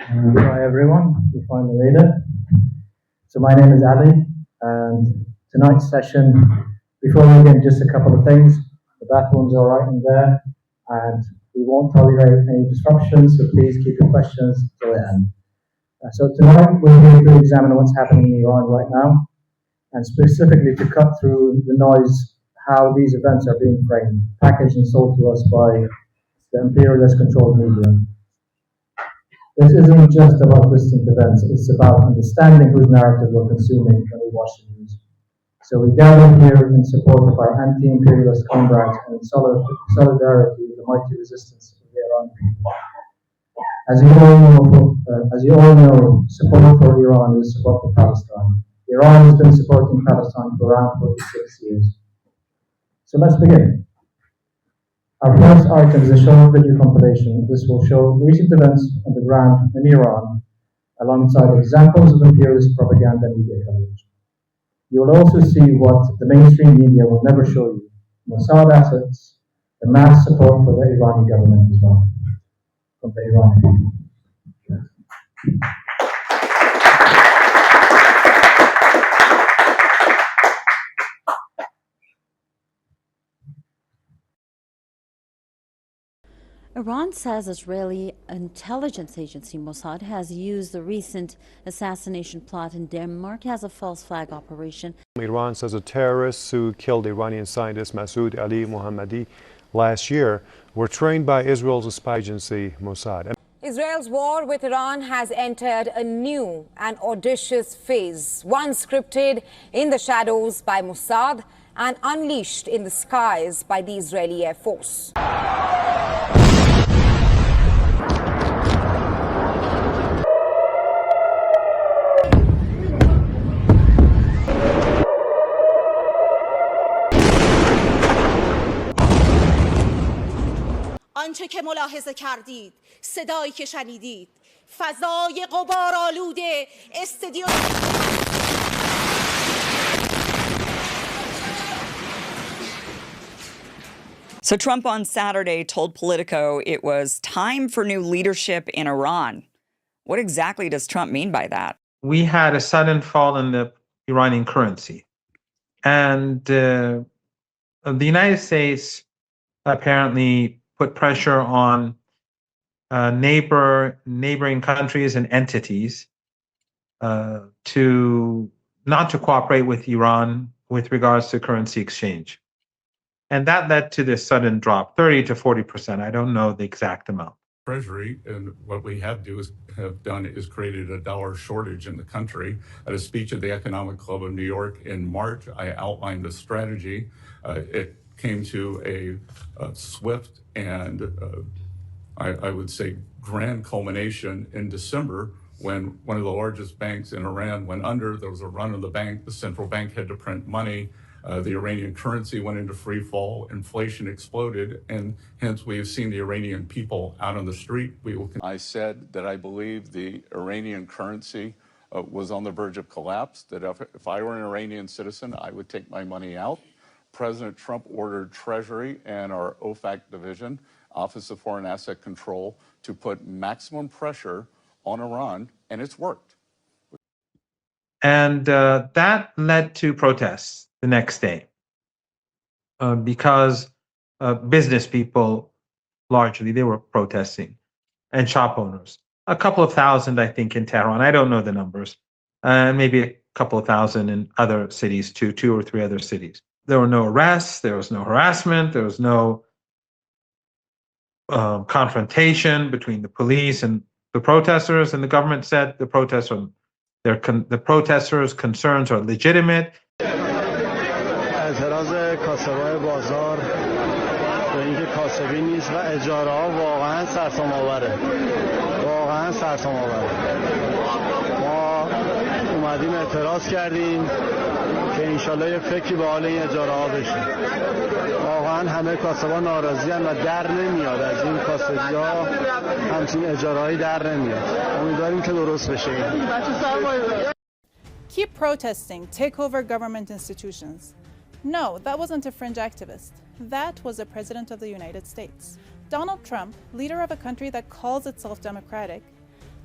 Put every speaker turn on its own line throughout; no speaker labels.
Hi everyone, we finally made it. So my name is Ali, and tonight's session, before we begin, just a couple of things. The bathroom's all right in there, and we won't tolerate any disruptions, so please keep your questions till the end. So tonight we're going to examine what's happening in Iran right now, and specifically to cut through the noise, how these events are being framed, packaged and sold to us by the imperialist-controlled media. This isn't just about distant events, it's about understanding whose narrative we're consuming when we watch the news. So we gather here in support of our anti-imperialist comrades and in solidarity with the mighty resistance of the Iranian people. As you all know, support for Iran is support for Palestine. Iran has been supporting Palestine for around 46 years. So let's begin. Our first item is a short video compilation. This will show recent events on the ground in Iran, alongside examples of imperialist propaganda and media coverage. You will also see what the mainstream media will never show you: Mossad assets, the mass support for the Iranian government as well, from the Iranian people.
Iran says Israeli intelligence agency Mossad has used the recent assassination plot in Denmark as a false flag operation.
Iran says the terrorists who killed Iranian scientist Masoud Ali Mohammadi last year were trained by Israel's spy agency Mossad.
Israel's war with Iran has entered a new and audacious phase, one scripted in the shadows by Mossad and unleashed in the skies by the Israeli Air Force.
آنچه که ملاحظه کردید، صدایی که شنیدید، فضای غبارآلوده استودیو.
So Trump on Saturday told Politico it was time for new leadership in Iran. What exactly does Trump mean by that?
We had a sudden fall in the Iranian currency. And the United States apparently put pressure on neighboring countries and entities to not to cooperate with Iran with regards to currency exchange. And that led to this sudden drop, 30 to 40%. I don't know the exact amount.
Treasury, and what we have done is created a dollar shortage in the country. At a speech at the Economic Club of New York in March, I outlined a strategy. It came to a swift and I would say grand culmination in December when one of the largest banks in Iran went under. There was a run on the bank. The central bank had to print money. The Iranian currency went into free fall. Inflation exploded, and hence we have seen the Iranian people out on the street. I said that I believe the Iranian currency was on the verge of collapse, that if I were an Iranian citizen, I would take my money out. President Trump ordered Treasury and our OFAC division, Office of Foreign Asset Control, to put maximum pressure on Iran, and it's worked.
And that led to protests the next day because business people, largely, they were protesting, and shop owners. A couple of thousand, I think, in Tehran. I don't know the numbers. And maybe a couple of thousand in other cities too, 2 or 3 other cities. There were no arrests. There was no harassment. There was no confrontation between the police and the protesters. And the government said the protesters' concerns are legitimate.
اعتراض کاسبای بازار به اینکه کاسبی نیست و اجاره ها واقعا سرسام آوره. واقعا سرسام آوره. ما اومدیم اعتراض کردیم که انشالله یه فکری به حال این اجاره ها بشه. واقعا همه کاسبا ناراضی هستند و در نمیاد از این کاسبی ها همچین اجاره هایی در نمیاد. امیدواریم که درست بشه.
Keep protesting, take over government institutions. No, that wasn't a fringe activist. That was the President of the United States. Donald Trump, leader of a country that calls itself democratic,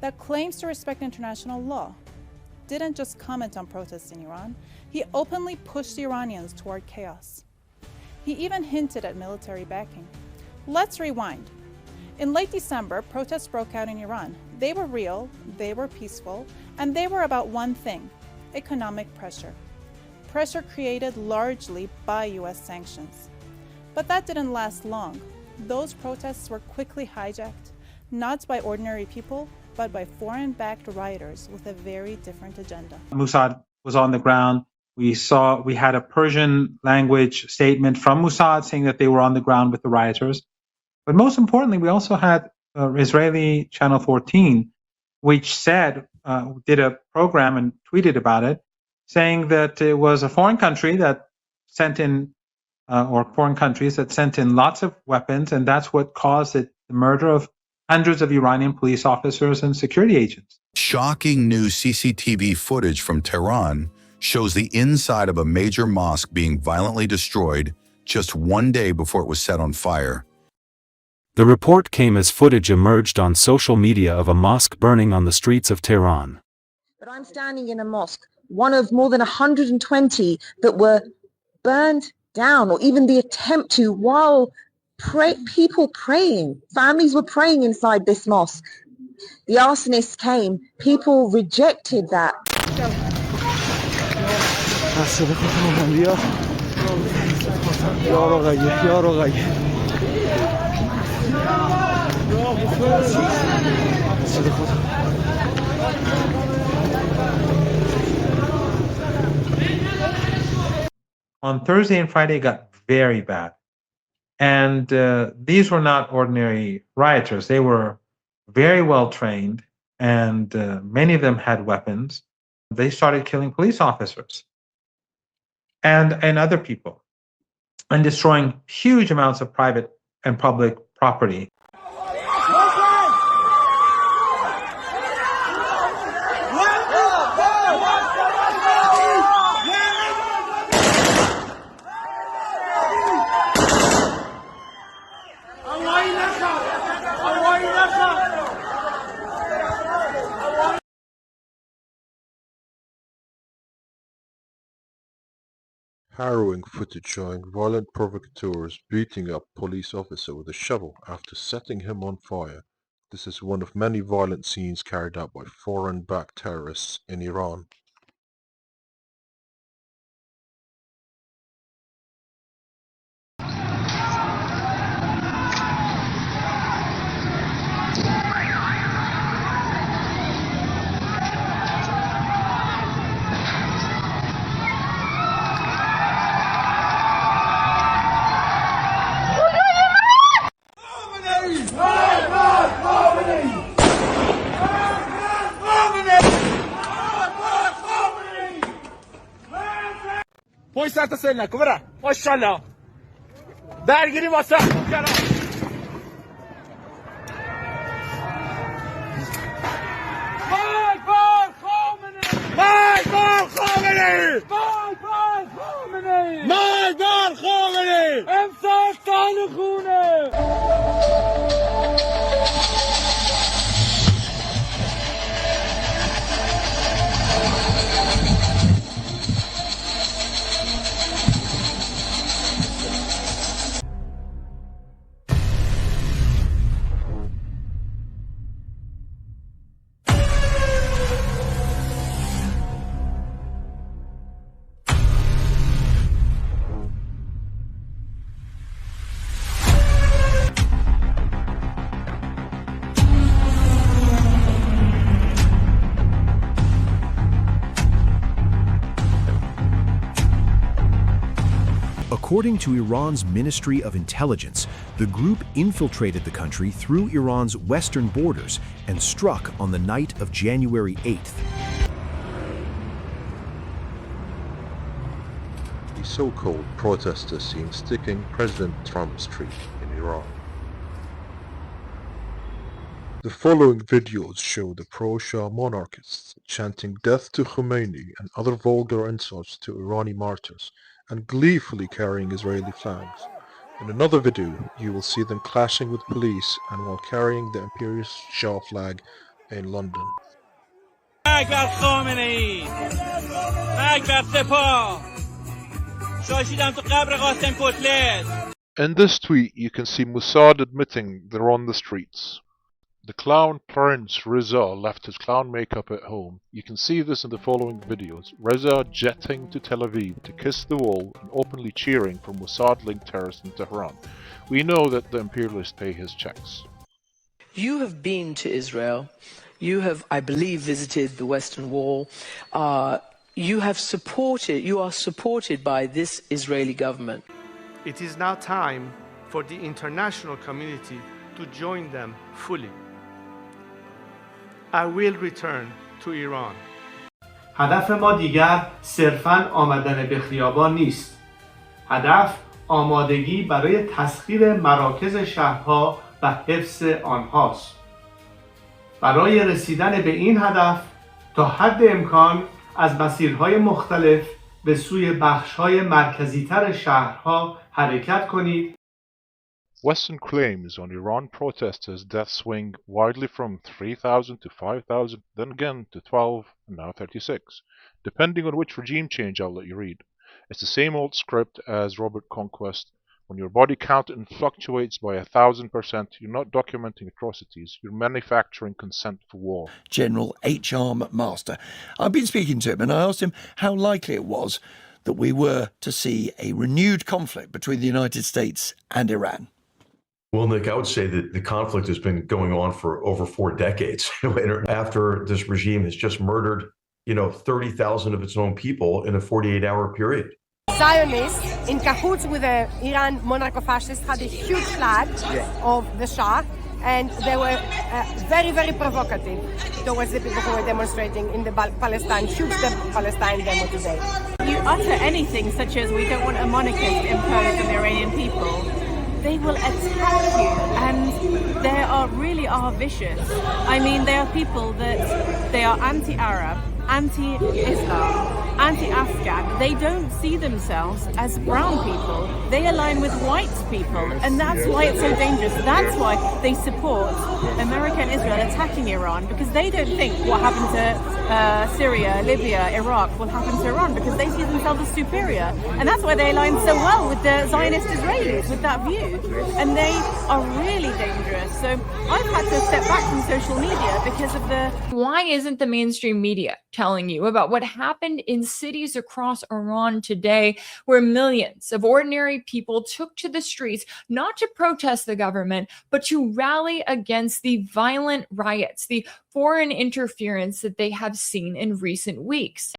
that claims to respect international law, didn't just comment on protests in Iran, he openly pushed Iranians toward chaos. He even hinted at military backing. Let's rewind. In late December, protests broke out in Iran. They were real, they were peaceful, and they were about one thing: economic pressure. Pressure created largely by US sanctions. But that didn't last long. Those protests were quickly hijacked, not by ordinary people, but by foreign-backed rioters with a very different agenda.
Mossad was on the ground. We had a Persian language statement from Mossad saying that they were on the ground with the rioters. But most importantly, we also had Israeli Channel 14, which said, did a program and tweeted about it, saying that it was a foreign country that sent in, or foreign countries that sent in lots of weapons, and that's what caused the murder of hundreds of Iranian police officers and security agents.
Shocking new CCTV footage from Tehran shows the inside of a major mosque being violently destroyed just one day before it was set on fire.
The report came as footage emerged on social media of a mosque burning on the streets of Tehran.
But I'm standing in a mosque, one of more than 120 that were burned down, or even the attempt to, while people praying, families were praying inside this mosque. The arsonists came, people rejected that.
On Thursday and Friday, it got very bad. And these were not ordinary rioters. They were very well trained, and many of them had weapons. They started killing police officers and other people, and destroying huge amounts of private and public property.
Harrowing footage showing violent provocateurs beating up police officer with a shovel after setting him on fire. This is one of many violent scenes carried out by foreign-backed terrorists in Iran.
پشت سرت سل نکن برا ماشاءالله درگیری واسه مرگ بر خامنه‌ای مرگ بر خامنه‌ای مرگ بر خامنه‌ای امسال تان خونه
According to Iran's Ministry of Intelligence, the group infiltrated the country through Iran's western borders and struck on the night of January 8th.
The so-called protesters seen sticking President Trump's tree in Iran. The following videos show the pro-Shah monarchists chanting death to Khomeini and other vulgar insults to Iranian martyrs, and gleefully carrying Israeli flags. In another video, you will see them clashing with police and while carrying the imperialist Shah flag in London.
مرگ بر خامنه‌ای، مرگ بر سپاه، شاشیدم تو قبر قاسم کتلت.
In this tweet, you can see Mossad admitting they're on the streets. The clown Prince Reza left his clown makeup at home. You can see this in the following videos. Reza jetting to Tel Aviv to kiss the wall and openly cheering for Mossad-linked terrorists in Tehran. We know that the imperialists pay his checks.
You have been to Israel. You have, I believe, visited the Western Wall. You are supported by this Israeli government.
It is now time for the international community to join them fully. I will return to Iran. هدف ما دیگر صرفاً آمدن به خیابان نیست. هدف آمادگی برای تسخیر مراکز شهرها و حفظ آنهاست. برای رسیدن به این هدف تا حد امکان از مسیرهای مختلف به سوی بخش‌های مرکزی‌تر شهرها حرکت کنید.
Western claims on Iran protesters' death swing widely from 3,000 to 5,000, then again to 12, and now 36, depending on which regime change outlet you read. It's the same old script as Robert Conquest. When your body count fluctuates by 1,000%, you're not documenting atrocities, you're manufacturing consent for war.
General H.R. McMaster. I've been speaking to him and I asked him how likely it was that we were to see a renewed conflict between the United States and Iran.
Well, Nick, I would say that the conflict has been going on for over 4 decades. After this regime has just murdered, 30,000 of its own people in a 48-hour period.
Zionists, in cahoots with the Iran Monarchists, had a huge flag of the Shah, and they were very, very provocative towards the people who were demonstrating in the Palestine, huge Palestine demo today.
You utter anything such as we don't want a monarchist imposed on the Iranian people, they will attack you, and they really are vicious. I mean, they are people they are anti-Arab, anti-Islam, anti-Afghan. They don't see themselves as brown people. They align with white people, and that's why it's so dangerous. That's why they support America and Israel attacking Iran, because they don't think what happened to Syria, Libya, Iraq will happen to Iran, because they see themselves as superior. And that's why they align so well with the Zionist Israelis, with that view. And they are really dangerous. So I've had to step back from social media because of the...
Why isn't the mainstream media telling you about what happened in cities across Iran today, where millions of ordinary people took to the streets not to protest the government, but to rally against the violent riots, the foreign interference that they have seen in recent weeks?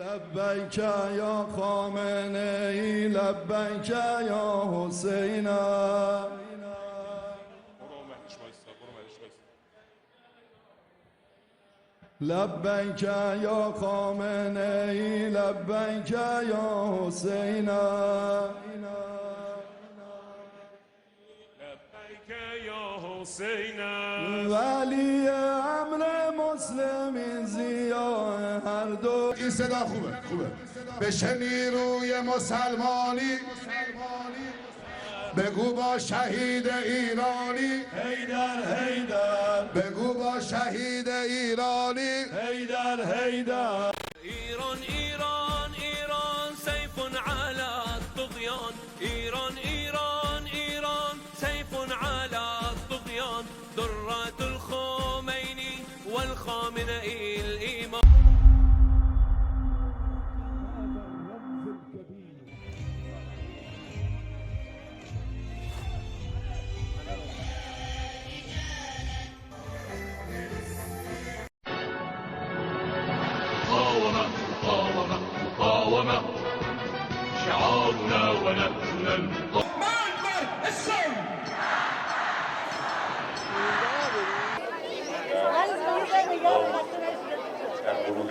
لبیک یا خامنه‌ای لبیک یا حسین لبیک یا خامنه‌ای لبیک یا حسین ولی امر مسلمین ضیاء هر دو.
این صدا خوبه بشه نیروی مسلمانی بگو با شهید ایرانی حیدر بگو با شهید ایرانی حیدر
ایران ایران ایران سیف على الطغیان ایران ایران ایران سیف على الطغیان درات الخمینی والخامنئي الإيمان. مقاومة شعارنا ونحن
در غروب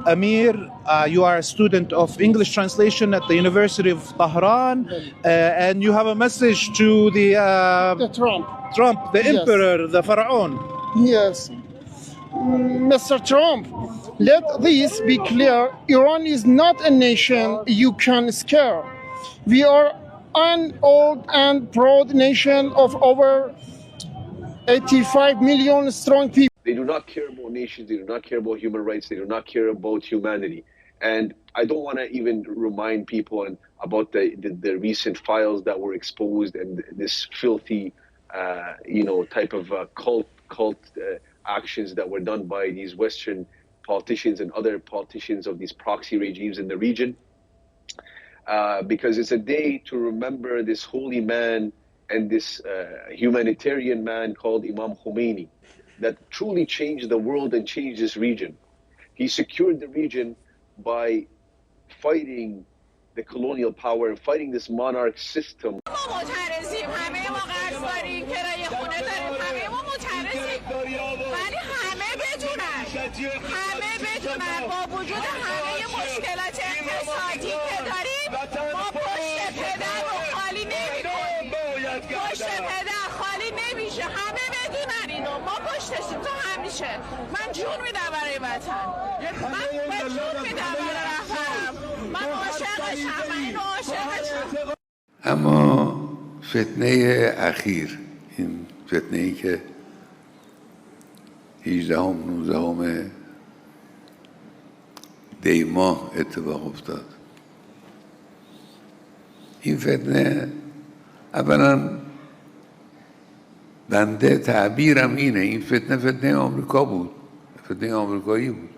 Amir, you are a student of English translation at the University of Tehran, and you have a message to the Trump, the emperor, the pharaoh.
Yes. Mr. Trump, let this be clear. Iran is not a nation you can scare. We are an old and proud nation of over 85 million strong people.
They do not care about nations. They do not care about human rights. They do not care about humanity. And I don't want to even remind people about the recent files that were exposed and this filthy, type of cult actions that were done by these Western politicians and other politicians of these proxy regimes in the region. Because it's a day to remember this holy man and this humanitarian man called Imam Khomeini that truly changed the world and changed this region. He secured the region by fighting the colonial power and fighting this monarch system.
من جون میدم برای وطن من جون میدم برای رهبرم من عاشقشم من اینو عاشقشم.
اما فتنه اخیر، این فتنه ای که 18 دی ماه اتفاق افتاد، این فتنه اولا بنده تعبیرم اینه، این فتنه آمریکا بود، فتنه آمریکایی بود.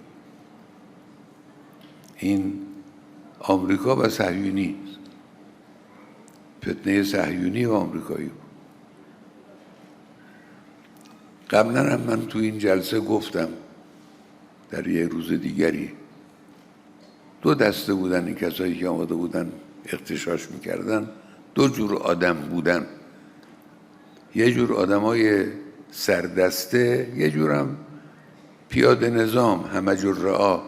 این آمریکا و صهیونی، فتنه صهیونی و آمریکایی بود. قبلا هم من تو این جلسه گفتم در یه روز دیگری، دو دسته بودن این کسایی که آمده بودن اغتشاش میکردن، دو جور آدم بودن، یه جور آدمای سردسته، یه جورم پیاده نظام، همه جور رعا.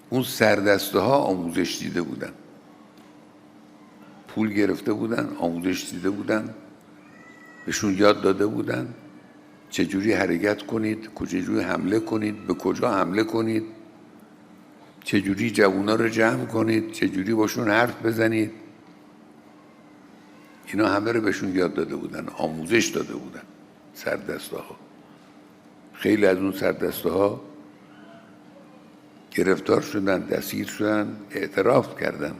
اون سردسته ها آموزش دیده بودن، پول گرفته بودن، آموزش دیده بودن، بهشون یاد داده بودن چجوری حرکت کنید، چجوری حمله کنید، به کجا حمله کنید، چجوری جوونا رو جمع کنید، چجوری باشون حرف بزنید. اینا همه رو بهشون یاد داده بودن، آموزش داده بودن سردسته ها. خیلی از اون سردسته ها گرفتار شدن، دستگیر شدن، اعتراف کردن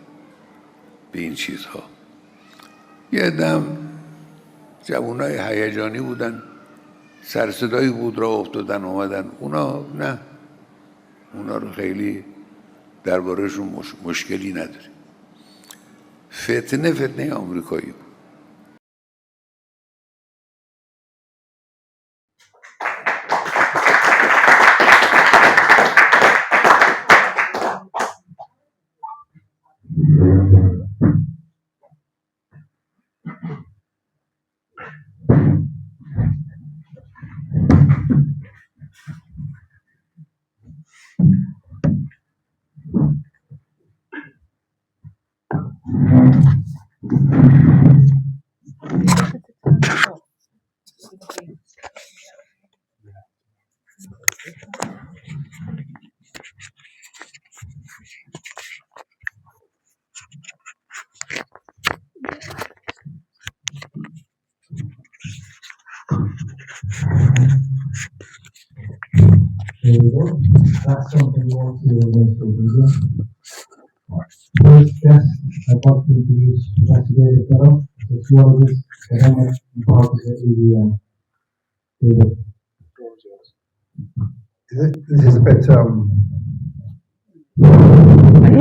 به این چیزها. یه دم جوانای هیجانی بودن، سرصدایی بود را افتادن آمدن. اونا نه، اونا رو خیلی دربارهشون مشکلی نداریم. فتنه آمریکایی بود.
That's something you want to investigate. First guest, I want to introduce investigative fellow, sociologist, academic, and politics at EDM. David.
This is a bit,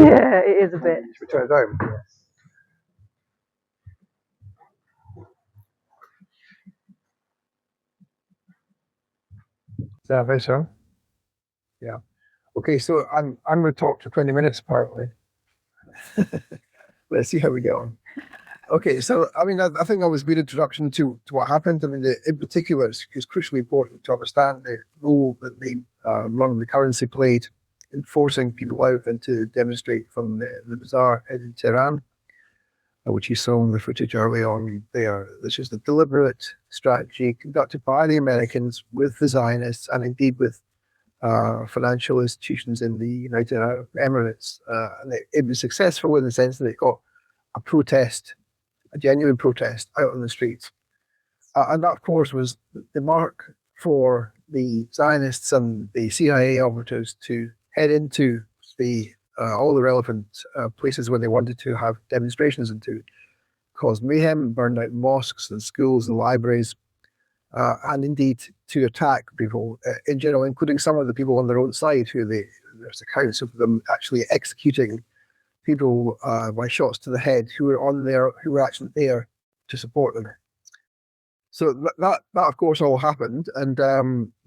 Yeah, it is a bit.
It's returned home. Yes. Is that better? Yeah. Okay, so I'm going to talk for 20 minutes apparently. Let's see how we get on. Okay, so I mean, I think that was a good introduction to what happened. I mean, in particular, it's crucially important to understand the role that the London currency played in forcing people out and to demonstrate from the bazaar in Tehran, which you saw in the footage early on there. This is the deliberate strategy conducted by the Americans with the Zionists and indeed with financial institutions in the United Arab Emirates. And it was successful in the sense that it got a protest, a genuine protest out on the streets. And that, of course, was the mark for the Zionists and the CIA operatives to head into all the relevant places where they wanted to have demonstrations and to cause mayhem, burn out mosques and schools and libraries, and indeed to attack people in general, including some of the people on their own side there's accounts of them actually executing people by shots to the head who were actually there to support them. So that of course all happened, and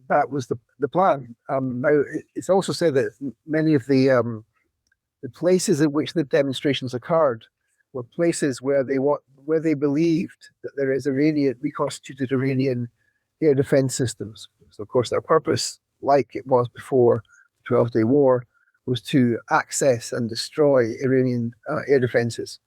that was the plan. Now it's also said that many of the places in which the demonstrations occurred were places where they believed that there is reconstituted Iranian air defense systems. So of course their purpose, like it was before the 12-day war, was to access and destroy Iranian air defenses.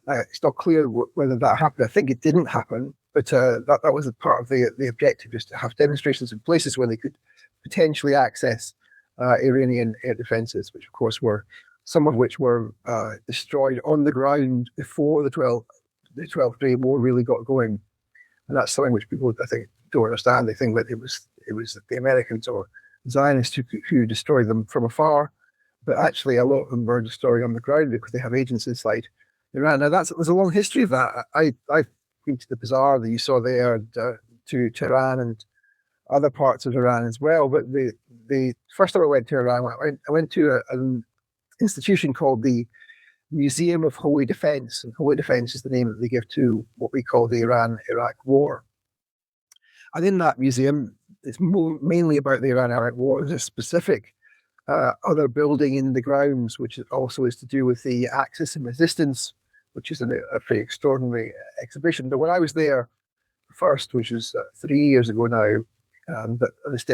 It's not clear whether that happened. I think it didn't happen, but that was a part of the objective, is to have demonstrations in places where they could potentially access Iranian air defenses, which of course some of which were destroyed on the ground before the 12-day war really got going. And that's something which people, I think, don't understand. They think that it was the Americans or Zionists who destroyed them from afar, but actually a lot of them were destroyed on the ground because they have agents inside Iran. Now there's a long history of that. I've been to the bazaar that you saw there, and to Tehran and other parts of Iran as well. But the first time I went to Iran, I went to an institution called the Museum of Holy Defense, and Holy Defense is the name that they give to what we call the Iran-Iraq War. And in that museum, it's mainly about the Iran-Iraq War. There's a specific other building in the grounds, which also is to do with the Axis and Resistance, which is a pretty extraordinary exhibition. But when I was there first, which was 3 years ago now, this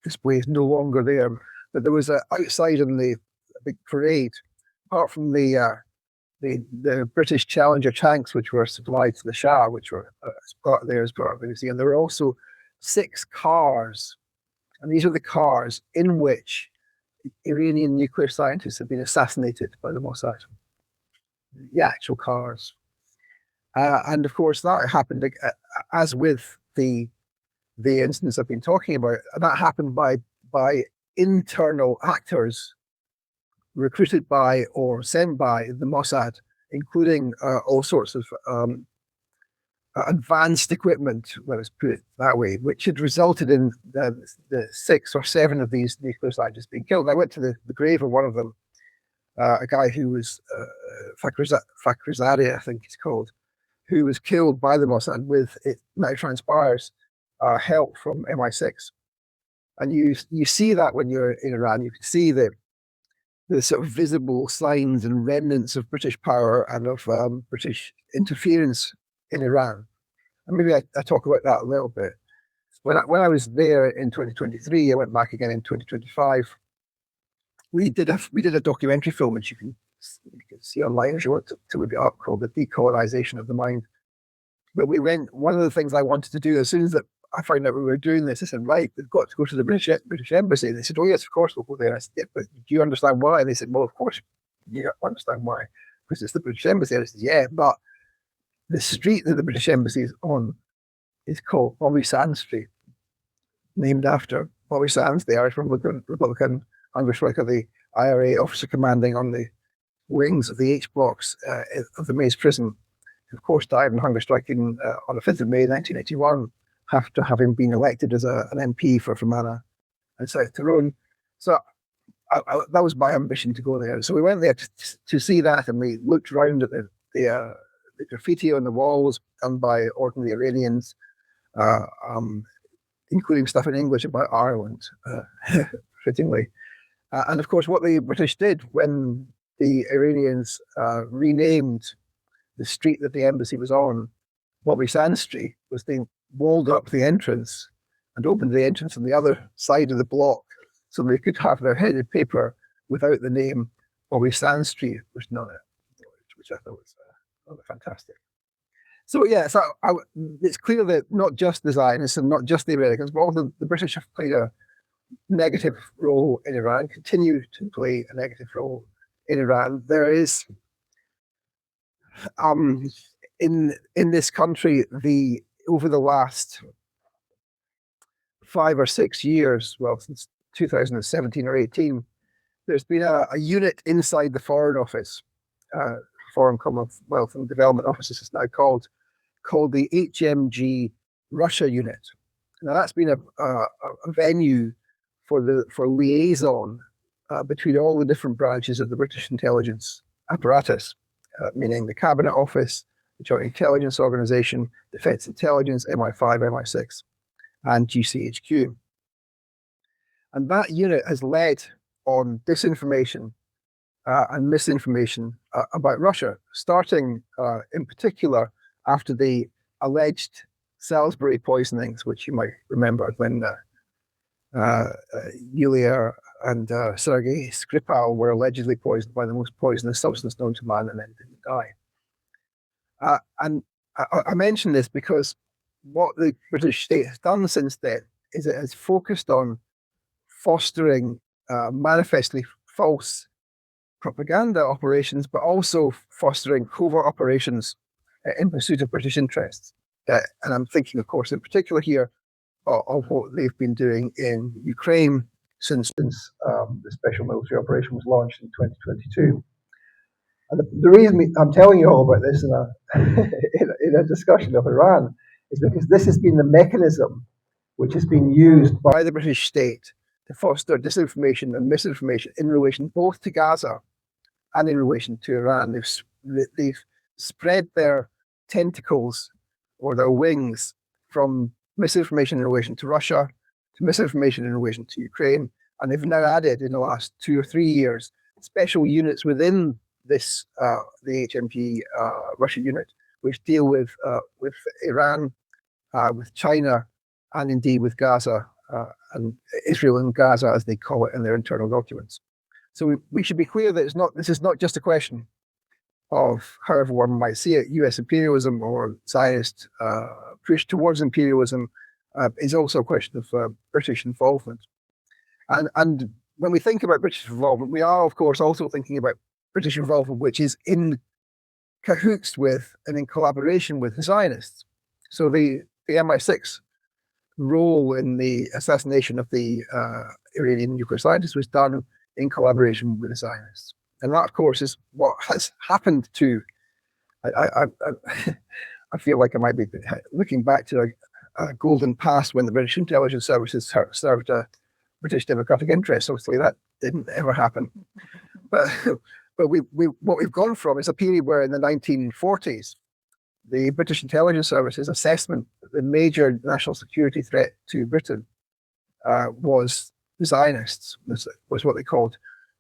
display is no longer there. But there was outside in the big parade, apart from the British Challenger tanks, which were supplied to the Shah, which were as part of the museum, there were also 6 cars. And these are the cars in which Iranian nuclear scientists have been assassinated by the Mossad. The actual cars. And of course, that happened, as with the incidents I've been talking about, that happened by internal actors recruited by or sent by the Mossad, including all sorts of advanced equipment, let us put it that way, which had resulted in the 6 or 7 of these nuclear scientists being killed. I went to the grave of one of them, a guy who was Fakhrizadeh, I think he's called, who was killed by the Mossad with, it now transpires, help from MI6. And you see that when you're in Iran. You can see the sort of visible signs and remnants of British power and of British interference in Iran. And maybe I talk about that a little bit. When I was there in 2023, I went back again in 2025. We did a documentary film, which you can see online if you want to look it up, called The Decolonization of the Mind. But one of the things I wanted to do, as soon as I found out we were doing this, I said, right, we've got to go to the British Embassy. They said, oh yes, of course we'll go there. And I said, yeah, but do you understand why? And they said, well, of course you understand why, because it's the British Embassy. And I said, yeah, but the street that the British Embassy is on is called Bobby Sands Street, named after Bobby Sands, the Irish Republican hunger striker, the IRA officer commanding on the wings of the H blocks of the Maze prison, who of course died in hunger striking on the 5th of May 1981, after having been elected as an MP for Fermanagh and South Tyrone. So that was my ambition, to go there. So we went there to see that, and we looked around at the graffiti on the walls done by ordinary Iranians, including stuff in English about Ireland, fittingly. And of course, what the British did when the Iranians renamed the street that the embassy was on, Bobby Sand Street, was they walled up the entrance and opened the entrance on the other side of the block so they could have their headed paper without the name Bobby Sand Street written on it, which I thought was fantastic. So yeah, it's clear that not just the Zionists and not just the Americans, but also the British have played a negative role in Iran, continue to play a negative role in Iran. There is, in this country, over the last 5 or 6 years, well, since 2017 or 18, there's been a unit inside the Foreign Office, Foreign Commonwealth and Development Office, it's now called the HMG Russia Unit. Now that's been a venue for liaison between all the different branches of the British intelligence apparatus, meaning the Cabinet Office, the Joint Intelligence Organization, Defence Intelligence, MI5, MI6, and GCHQ. And that unit has led on disinformation and misinformation about Russia, starting in particular after the alleged Salisbury poisonings, which you might remember when Yulia and Sergei Skripal were allegedly poisoned by the most poisonous substance known to man and then didn't die. And I mention this because what the British state has done since then is it has focused on fostering manifestly false propaganda operations, but also fostering covert operations in pursuit of British interests. And I'm thinking, of course, in particular here of what they've been doing in Ukraine since the special military operation was launched in 2022. And the reason I'm telling you all about this in a discussion of Iran is because this has been the mechanism which has been used by the British state to foster disinformation and misinformation in relation both to Gaza and in relation to Iran. They've spread their tentacles or their wings from misinformation in relation to Russia to misinformation in relation to Ukraine, and they've now added in the last 2 or 3 years special units within this the HMG Russia unit, which deal with Iran, with China, and indeed with Gaza and Israel and Gaza, as they call it in their internal documents. So we should be clear that this is not just a question of, however one might see it, US imperialism or Zionist push towards imperialism. Is also a question of British involvement. And when we think about British involvement, we are, of course, also thinking about British involvement which is in cahoots with and in collaboration with the Zionists. So the MI6 role in the assassination of the Iranian nuclear scientist was done in collaboration with the Zionists. And that, of course, is what has happened to, I feel like I might be looking back to a golden past when the British intelligence services served a British democratic interest. Obviously, that didn't ever happen. But what we've gone from is a period where in the 1940s, the British intelligence services assessment that the major national security threat to Britain was the Zionists, was what they called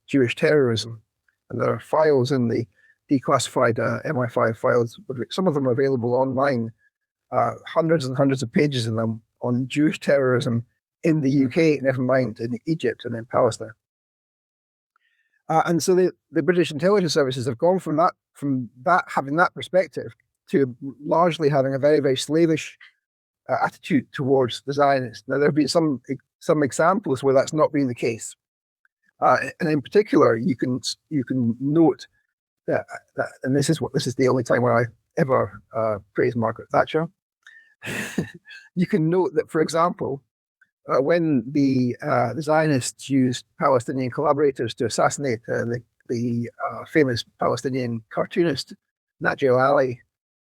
Jewish terrorism. And there are files in the declassified MI5 files, some of them are available online, hundreds and hundreds of pages in them on Jewish terrorism in the UK, never mind in Egypt and in Palestine. And so the British intelligence services have gone from that having that perspective to largely having a very, very slavish attitude towards the Zionists. Now, there have been some examples where that's not been the case. And in particular, you can note that, and this is the only time where I ever praise Margaret Thatcher. You can note that, for example, when the Zionists used Palestinian collaborators to assassinate the famous Palestinian cartoonist Najib Ali,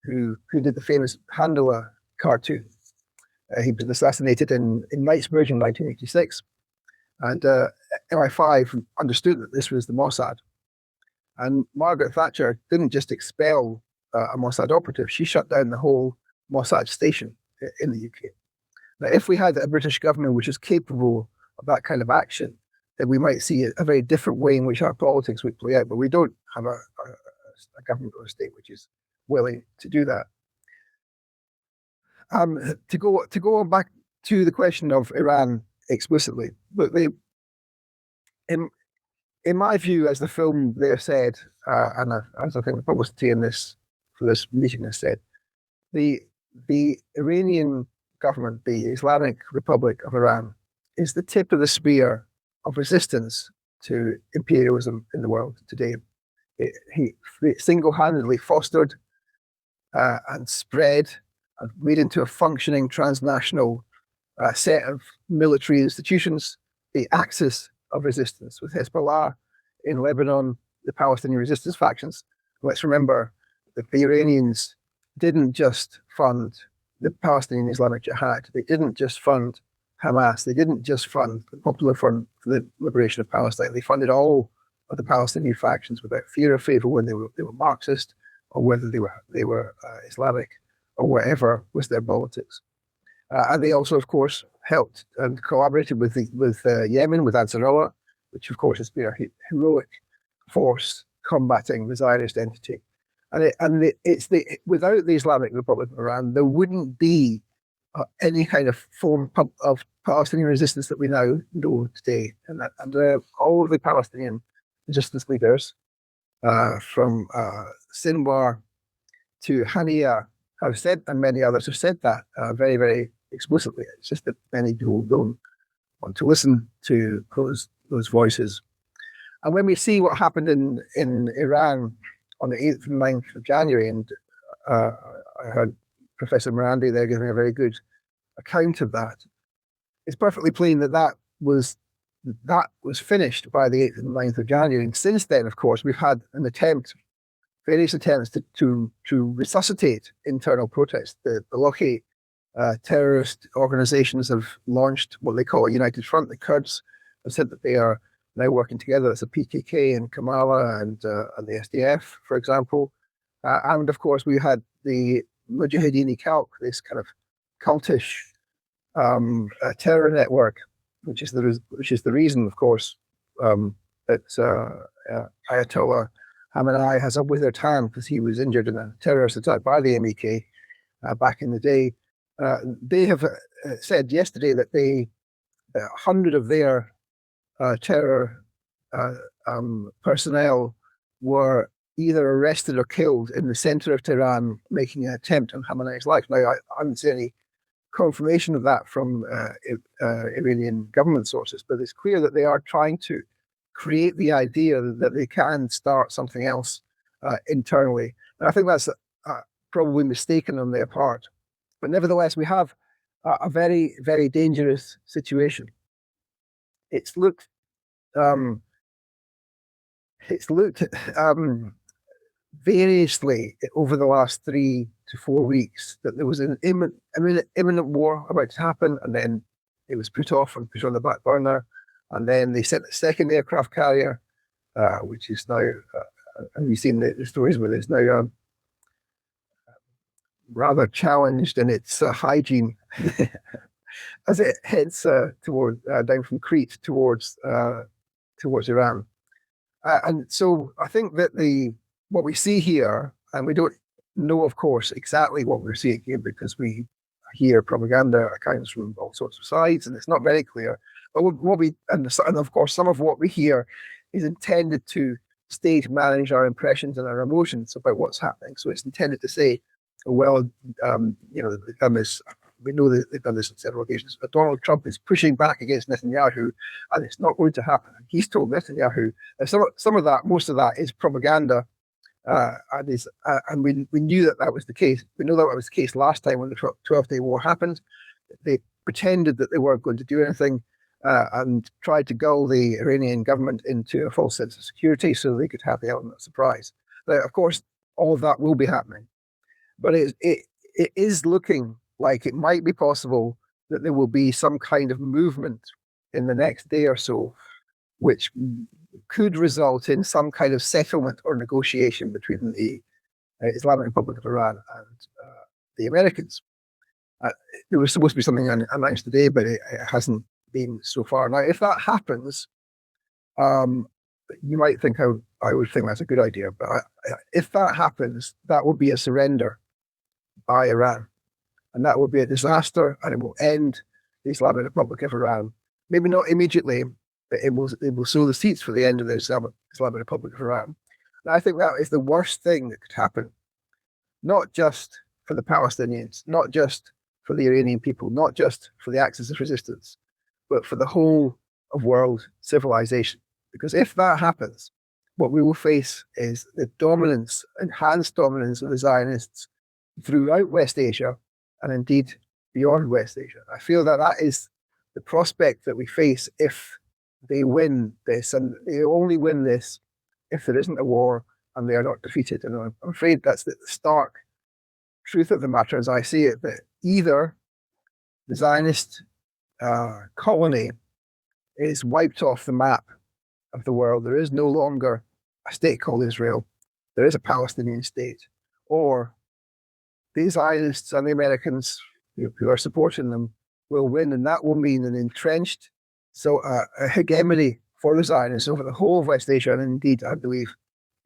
who did the famous Handala cartoon. He was assassinated in Knightsbridge in 1986. And MI5 understood that this was the Mossad. And Margaret Thatcher didn't just expel a Mossad operative, she shut down the whole Mossad station in the UK. Now, if we had a British government which is capable of that kind of action, then we might see a very different way in which our politics would play out. But we don't have a government or a state which is willing to do that. To go back to the question of Iran explicitly, look, in my view, as the film there said, and as I think the publicity for this meeting has said, the Iranian government, the Islamic Republic of Iran, is the tip of the spear of resistance to imperialism in the world today. He single-handedly fostered and spread and made into a functioning transnational set of military institutions, the axis of resistance, with Hezbollah in Lebanon, the Palestinian resistance factions. Let's remember that the Iranians didn't just fund the Palestinian Islamic Jihad. They didn't just fund Hamas. They didn't just fund the Popular Front for the Liberation of Palestine. They funded all of the Palestinian factions without fear or favor, when they were Marxist or whether they were Islamic or whatever was their politics. And they also, of course, helped and collaborated with Yemen, with Ansarullah, which of course has been a heroic force combating the Zionist entity. Without the Islamic Republic of Iran, there wouldn't be any kind of form of Palestinian resistance that we now know today. And all of the Palestinian resistance leaders, from Sinwar to Haniya, have said, and many others have said that very, very explicitly. It's just that many people don't want to listen to those voices. And when we see what happened in Iran on the 8th and 9th of January, and I heard Professor Morandi there giving a very good account of that, it's perfectly plain that was finished by the 8th and 9th of January. And since then, of course, we've had various attempts to resuscitate internal protests. The Loki terrorist organizations have launched what they call a united front. The Kurds have said that they are now working together. It's the PKK and Kamala and the SDF, for example. And of course, we had the Mujahideen-e-Khalq, this kind of cultish terror network, which is the reason, of course, that Ayatollah Khamenei has a withered hand, because he was injured in a terrorist attack by the MEK back in the day. They have said yesterday that 100 of their terror personnel were either arrested or killed in the center of Tehran, making an attempt on Khamenei's life. Now, I haven't seen any confirmation of that from Iranian government sources, but it's clear that they are trying to create the idea that they can start something else internally. And I think that's probably mistaken on their part. But nevertheless, we have a very, very dangerous situation. It's looked variously over the last 3 to 4 weeks that there was an imminent war about to happen, and then it was put off and put on the back burner, and then they sent a second aircraft carrier, which is now, have you seen the stories where it's now rather challenged in its hygiene as it heads down from Crete towards Iran. And so I think that what we see here, and we don't know, of course, exactly what we're seeing here, because we hear propaganda accounts from all sorts of sides, and it's not very clear. But and of course, some of what we hear is intended to stage manage our impressions and our emotions about what's happening. So it's intended to say, well, they've done this. We know that they've done this on several occasions. But Donald Trump is pushing back against Netanyahu, and it's not going to happen. He's told Netanyahu. Most of that is propaganda, and we knew that was the case. We know that was the case last time when the 12-day war happened. They pretended that they weren't going to do anything and tried to gull the Iranian government into a false sense of security so they could have the element of surprise. Now, of course, all of that will be happening. But it is looking like it might be possible that there will be some kind of movement in the next day or so, which could result in some kind of settlement or negotiation between the Islamic Republic of Iran and the Americans. There was supposed to be something announced today, but it hasn't been so far. Now, if that happens, You might think I would think that's a good idea, but if that happens, that would be a surrender by Iran, and that would be a disaster, and it will end the Islamic Republic of Iran. Maybe not immediately, but it will sow the seeds for the end of the Islamic Republic of Iran. And I think that is the worst thing that could happen, not just for the Palestinians, not just for the Iranian people, not just for the Axis of Resistance, but for the whole of world civilization. Because if that happens, what we will face is the dominance, enhanced dominance of the Zionists throughout West Asia and indeed beyond West Asia. I feel that that is the prospect that we face if they win this, and they only win this if there isn't a war and they are not defeated. And I'm afraid that's the stark truth of the matter as I see it, that either the Zionist colony is wiped off the map of the world, there is no longer a state called Israel, there is a Palestinian state, or the Zionists and the Americans who are supporting them will win, and that will mean an entrenched a hegemony for the Zionists over the whole of West Asia, and indeed, I believe,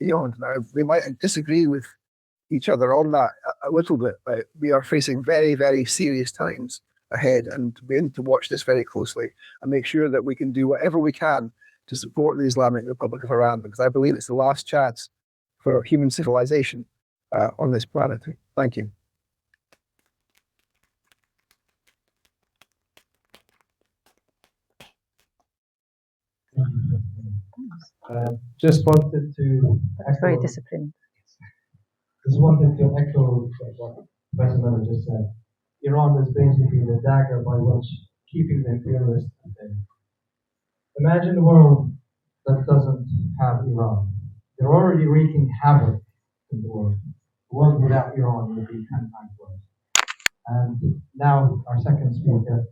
beyond. Now, we might disagree with each other on that a little bit, but we are facing very, very serious times ahead, and we need to watch this very closely and make sure that we can do whatever we can to support the Islamic Republic of Iran, because I believe it's the last chance for human civilization on this planet. Thank you.
Just wanted to
That's very disciplined.
Just wanted to echo what President just said. Iran is basically the dagger by which keeping the imperialists at bay. Imagine a world that doesn't have Iran. They're already wreaking havoc in the world. The world without Iran would be 10 times worse. And now our second speaker,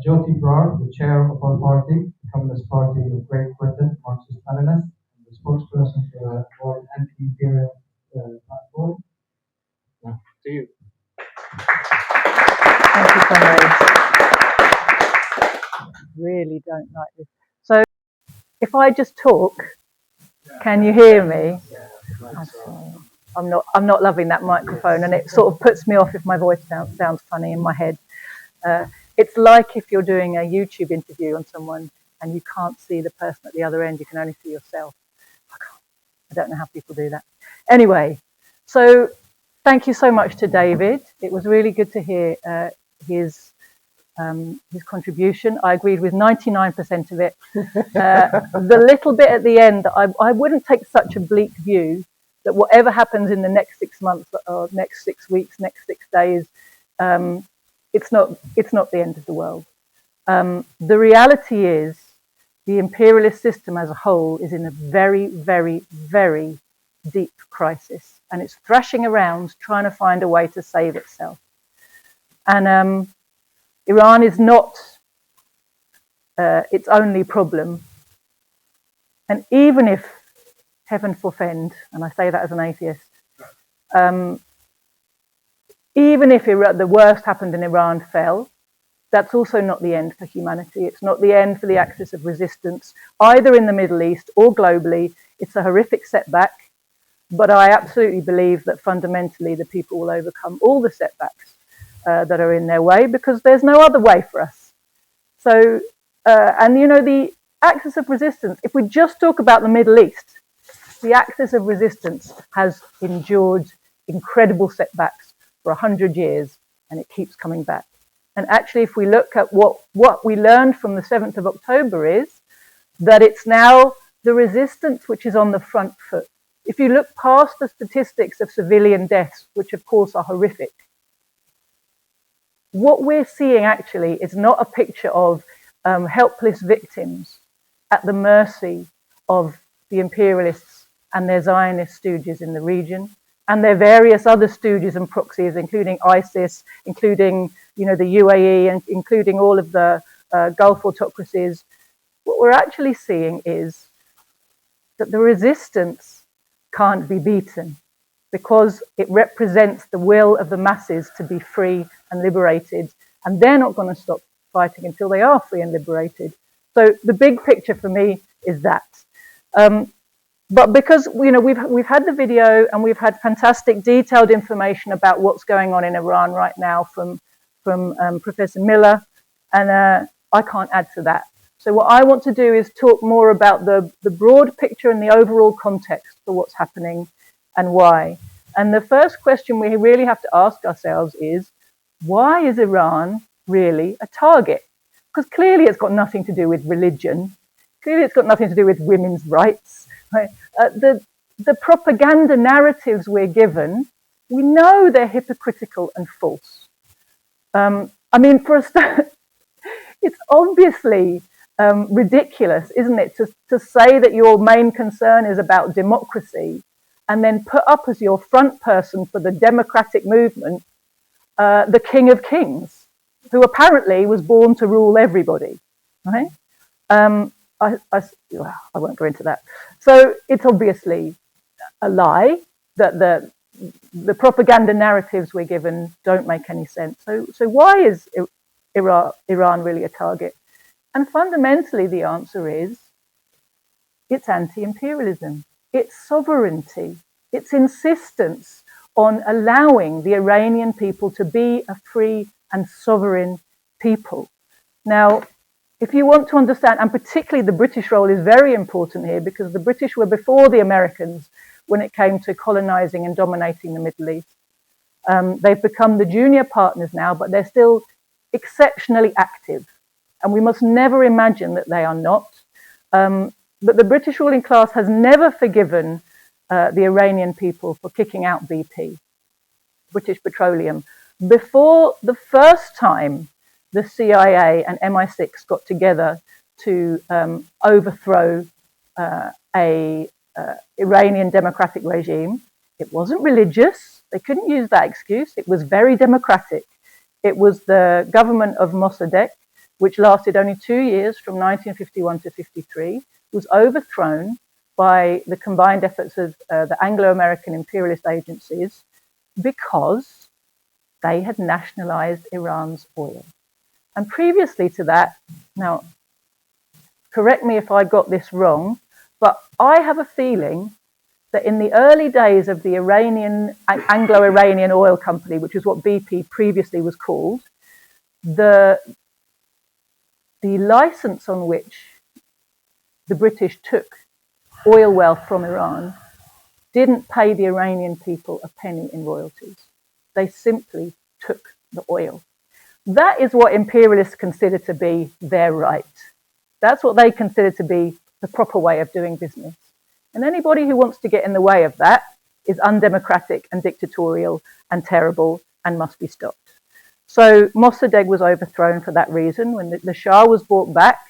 Joti Brar, the chair of our party, the Communist Party of Great Britain, Marxist-Leninist, and the spokesperson for the World Anti-Imperialist platform. Now, to you.
Thank you, comrades. Really don't like this. So, if I just talk, can you hear me? I'm not loving that microphone, and it sort of puts me off if my voice sounds funny in my head. It's like if you're doing a YouTube interview on someone and you can't see the person at the other end, you can only see yourself. I don't know how people do that. Anyway, so thank you so much to David. It was really good to hear his contribution. I agreed with 99% of it. The little bit at the end, I wouldn't take such a bleak view that whatever happens in the next 6 months or next 6 weeks, next 6 days, it's not the end of the world. The reality is the imperialist system as a whole is in a very, very, very deep crisis, and it's thrashing around trying to find a way to save itself. And Iran is not its only problem. And even if, heaven forfend, and I say that as an atheist, even if the worst happened and Iran fell, that's also not the end for humanity. It's not the end for the axis of resistance, either in the Middle East or globally. It's a horrific setback, but I absolutely believe that fundamentally the people will overcome all the setbacks that are in their way, because there's no other way for us. So, and you know, the axis of resistance, if we just talk about the Middle East, the axis of resistance has endured incredible setbacks for 100 years, and it keeps coming back. And actually, if we look at what we learned from the 7th of October is that it's now the resistance which is on the front foot. If you look past the statistics of civilian deaths, which of course are horrific, what we're seeing actually is not a picture of helpless victims at the mercy of the imperialists and their Zionist stooges in the region, and their various other stooges and proxies, including ISIS, including, you know, the UAE, and including all of the Gulf autocracies. What we're actually seeing is that the resistance can't be beaten, because it represents the will of the masses to be free and liberated, and they're not going to stop fighting until they are free and liberated. So the big picture for me is that. But because we've had the video and we've had fantastic detailed information about what's going on in Iran right now from Professor Miller, and I can't add to that. So what I want to do is talk more about the broad picture and the overall context for what's happening and why. And the first question we really have to ask ourselves is, why is Iran really a target? Because clearly it's got nothing to do with religion. Clearly it's got nothing to do with women's rights. Right? The propaganda narratives we're given, we know they're hypocritical and false. I mean, for a start, it's obviously ridiculous, isn't it, to say that your main concern is about democracy and then put up as your front person for the democratic movement the King of Kings, who apparently was born to rule everybody, right? I won't go into that. So it's obviously a lie that the propaganda narratives we're given don't make any sense. So why is Iran really a target? And fundamentally, the answer is it's anti-imperialism, it's sovereignty, it's insistence on allowing the Iranian people to be a free and sovereign people. Now, if you want to understand, and particularly the British role is very important here, because the British were before the Americans when it came to colonizing and dominating the Middle East. They've become the junior partners now, but they're still exceptionally active. And we must never imagine that they are not. But the British ruling class has never forgiven the Iranian people for kicking out BP, British Petroleum. Before the first time the CIA and MI6 got together to overthrow a Iranian democratic regime, it wasn't religious. They couldn't use that excuse. It was very democratic. It was the government of Mossadegh, which lasted only 2 years from 1951 to 53, was overthrown by the combined efforts of the Anglo-American imperialist agencies because they had nationalized Iran's oil. And previously to that, now, correct me if I got this wrong, but I have a feeling that in the early days of the Anglo-Iranian oil company, which is what BP previously was called, the license on which the British took oil wealth from Iran didn't pay the Iranian people a penny in royalties. They simply took the oil. That is what imperialists consider to be their right. That's what they consider to be the proper way of doing business. And anybody who wants to get in the way of that is undemocratic and dictatorial and terrible and must be stopped. So Mossadegh was overthrown for that reason. When the Shah was brought back,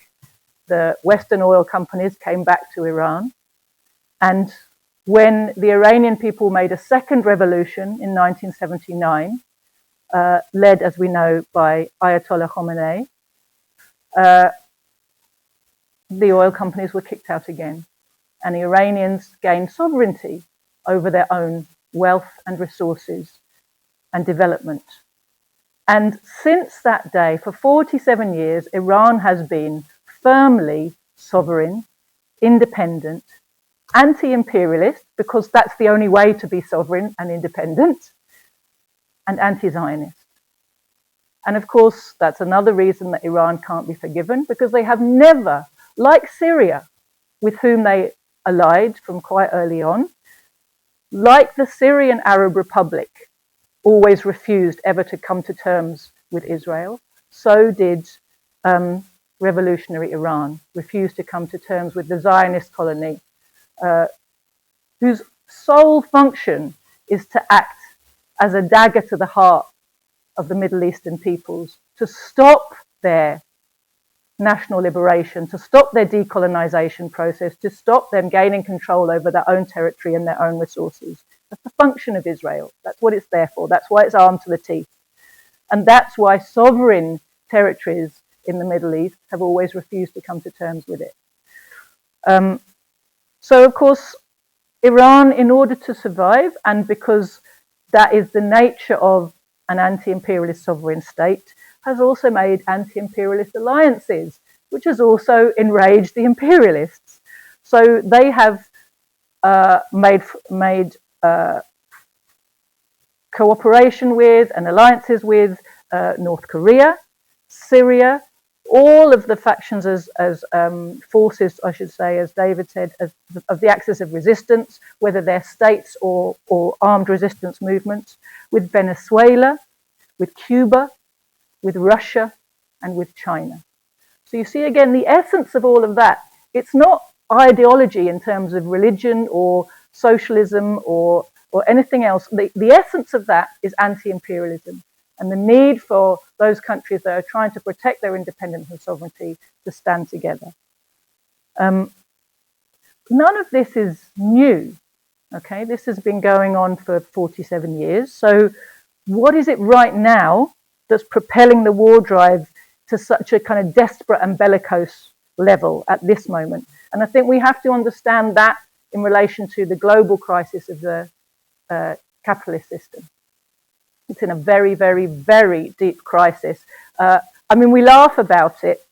the Western oil companies came back to Iran. And when the Iranian people made a second revolution in 1979, led, as we know, by Ayatollah Khomeini, the oil companies were kicked out again. And the Iranians gained sovereignty over their own wealth and resources and development. And since that day, for 47 years, Iran has been firmly sovereign, independent, anti-imperialist, because that's the only way to be sovereign and independent, and anti-Zionist. And of course, that's another reason that Iran can't be forgiven, because they have never, like Syria, with whom they allied from quite early on, like the Syrian Arab Republic, always refused ever to come to terms with Israel, so did revolutionary Iran, refused to come to terms with the Zionist colony, whose sole function is to act as a dagger to the heart of the Middle Eastern peoples, to stop their national liberation, to stop their decolonization process, to stop them gaining control over their own territory and their own resources. That's the function of Israel. That's what it's there for. That's why it's armed to the teeth. And that's why sovereign territories in the Middle East have always refused to come to terms with it. So, of course, Iran, in order to survive, and because that is the nature of an anti-imperialist sovereign state, has also made anti-imperialist alliances, which has also enraged the imperialists. So they have made cooperation with and alliances with North Korea, Syria, all of the factions as forces, I should say, as David said, of the axis of resistance, whether they're states or armed resistance movements, with Venezuela, with Cuba, with Russia, and with China. So you see again the essence of all of that. It's not ideology in terms of religion or socialism or anything else. The essence of that is anti-imperialism and the need for those countries that are trying to protect their independence and sovereignty to stand together. None of this is new. Okay, this has been going on for 47 years. So what is it right now that's propelling the war drive to such a kind of desperate and bellicose level at this moment? And I think we have to understand that in relation to the global crisis of the capitalist system. It's in a very, very, very deep crisis. I mean, we laugh about it,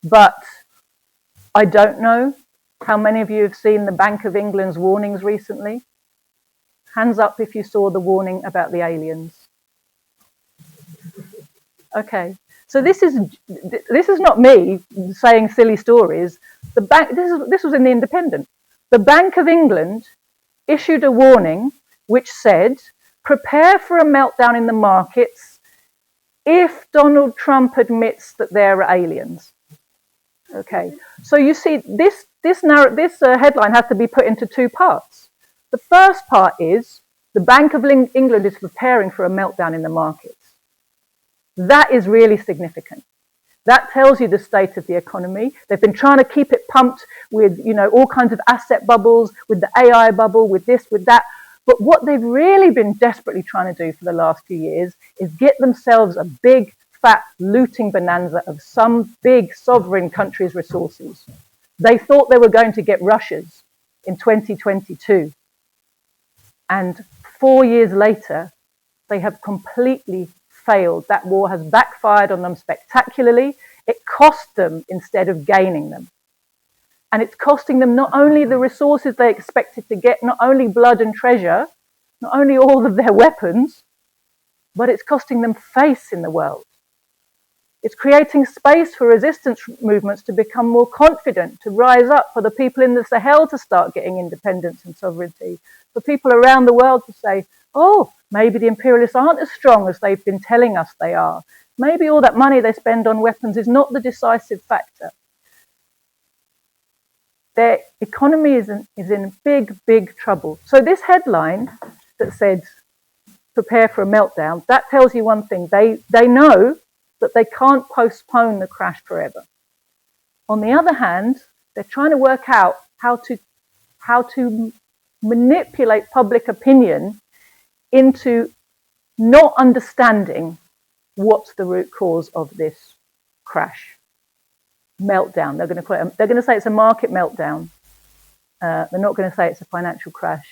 but I don't know how many of you have seen the Bank of England's warnings recently. Hands up if you saw the warning about the aliens. Okay, so this is not me saying silly stories. The bank, this was in the Independent. The Bank of England issued a warning which said, prepare for a meltdown in the markets if Donald Trump admits that there are aliens. Okay, so you see, this headline has to be put into two parts. The first part is the Bank of England is preparing for a meltdown in the markets. That is really significant. That tells you the state of the economy. They've been trying to keep it pumped with, you know, all kinds of asset bubbles, with the AI bubble, with this, with that. But what they've really been desperately trying to do for the last few years is get themselves a big, fat looting bonanza of some big sovereign country's resources. They thought they were going to get Russia's in 2022. And 4 years later, they have completely failed. That war has backfired on them spectacularly. It cost them instead of gaining them. And it's costing them not only the resources they expected to get, not only blood and treasure, not only all of their weapons, but it's costing them face in the world. It's creating space for resistance movements to become more confident, to rise up, for the people in the Sahel to start getting independence and sovereignty, for people around the world to say, oh, maybe the imperialists aren't as strong as they've been telling us they are. Maybe all that money they spend on weapons is not the decisive factor. Their economy is in big, big trouble. So this headline that said, prepare for a meltdown, that tells you one thing. They know that they can't postpone the crash forever. On the other hand, they're trying to work out how to manipulate public opinion into not understanding what's the root cause of this crash. Meltdown. They're going to say it's a market meltdown. They're not going to say it's a financial crash.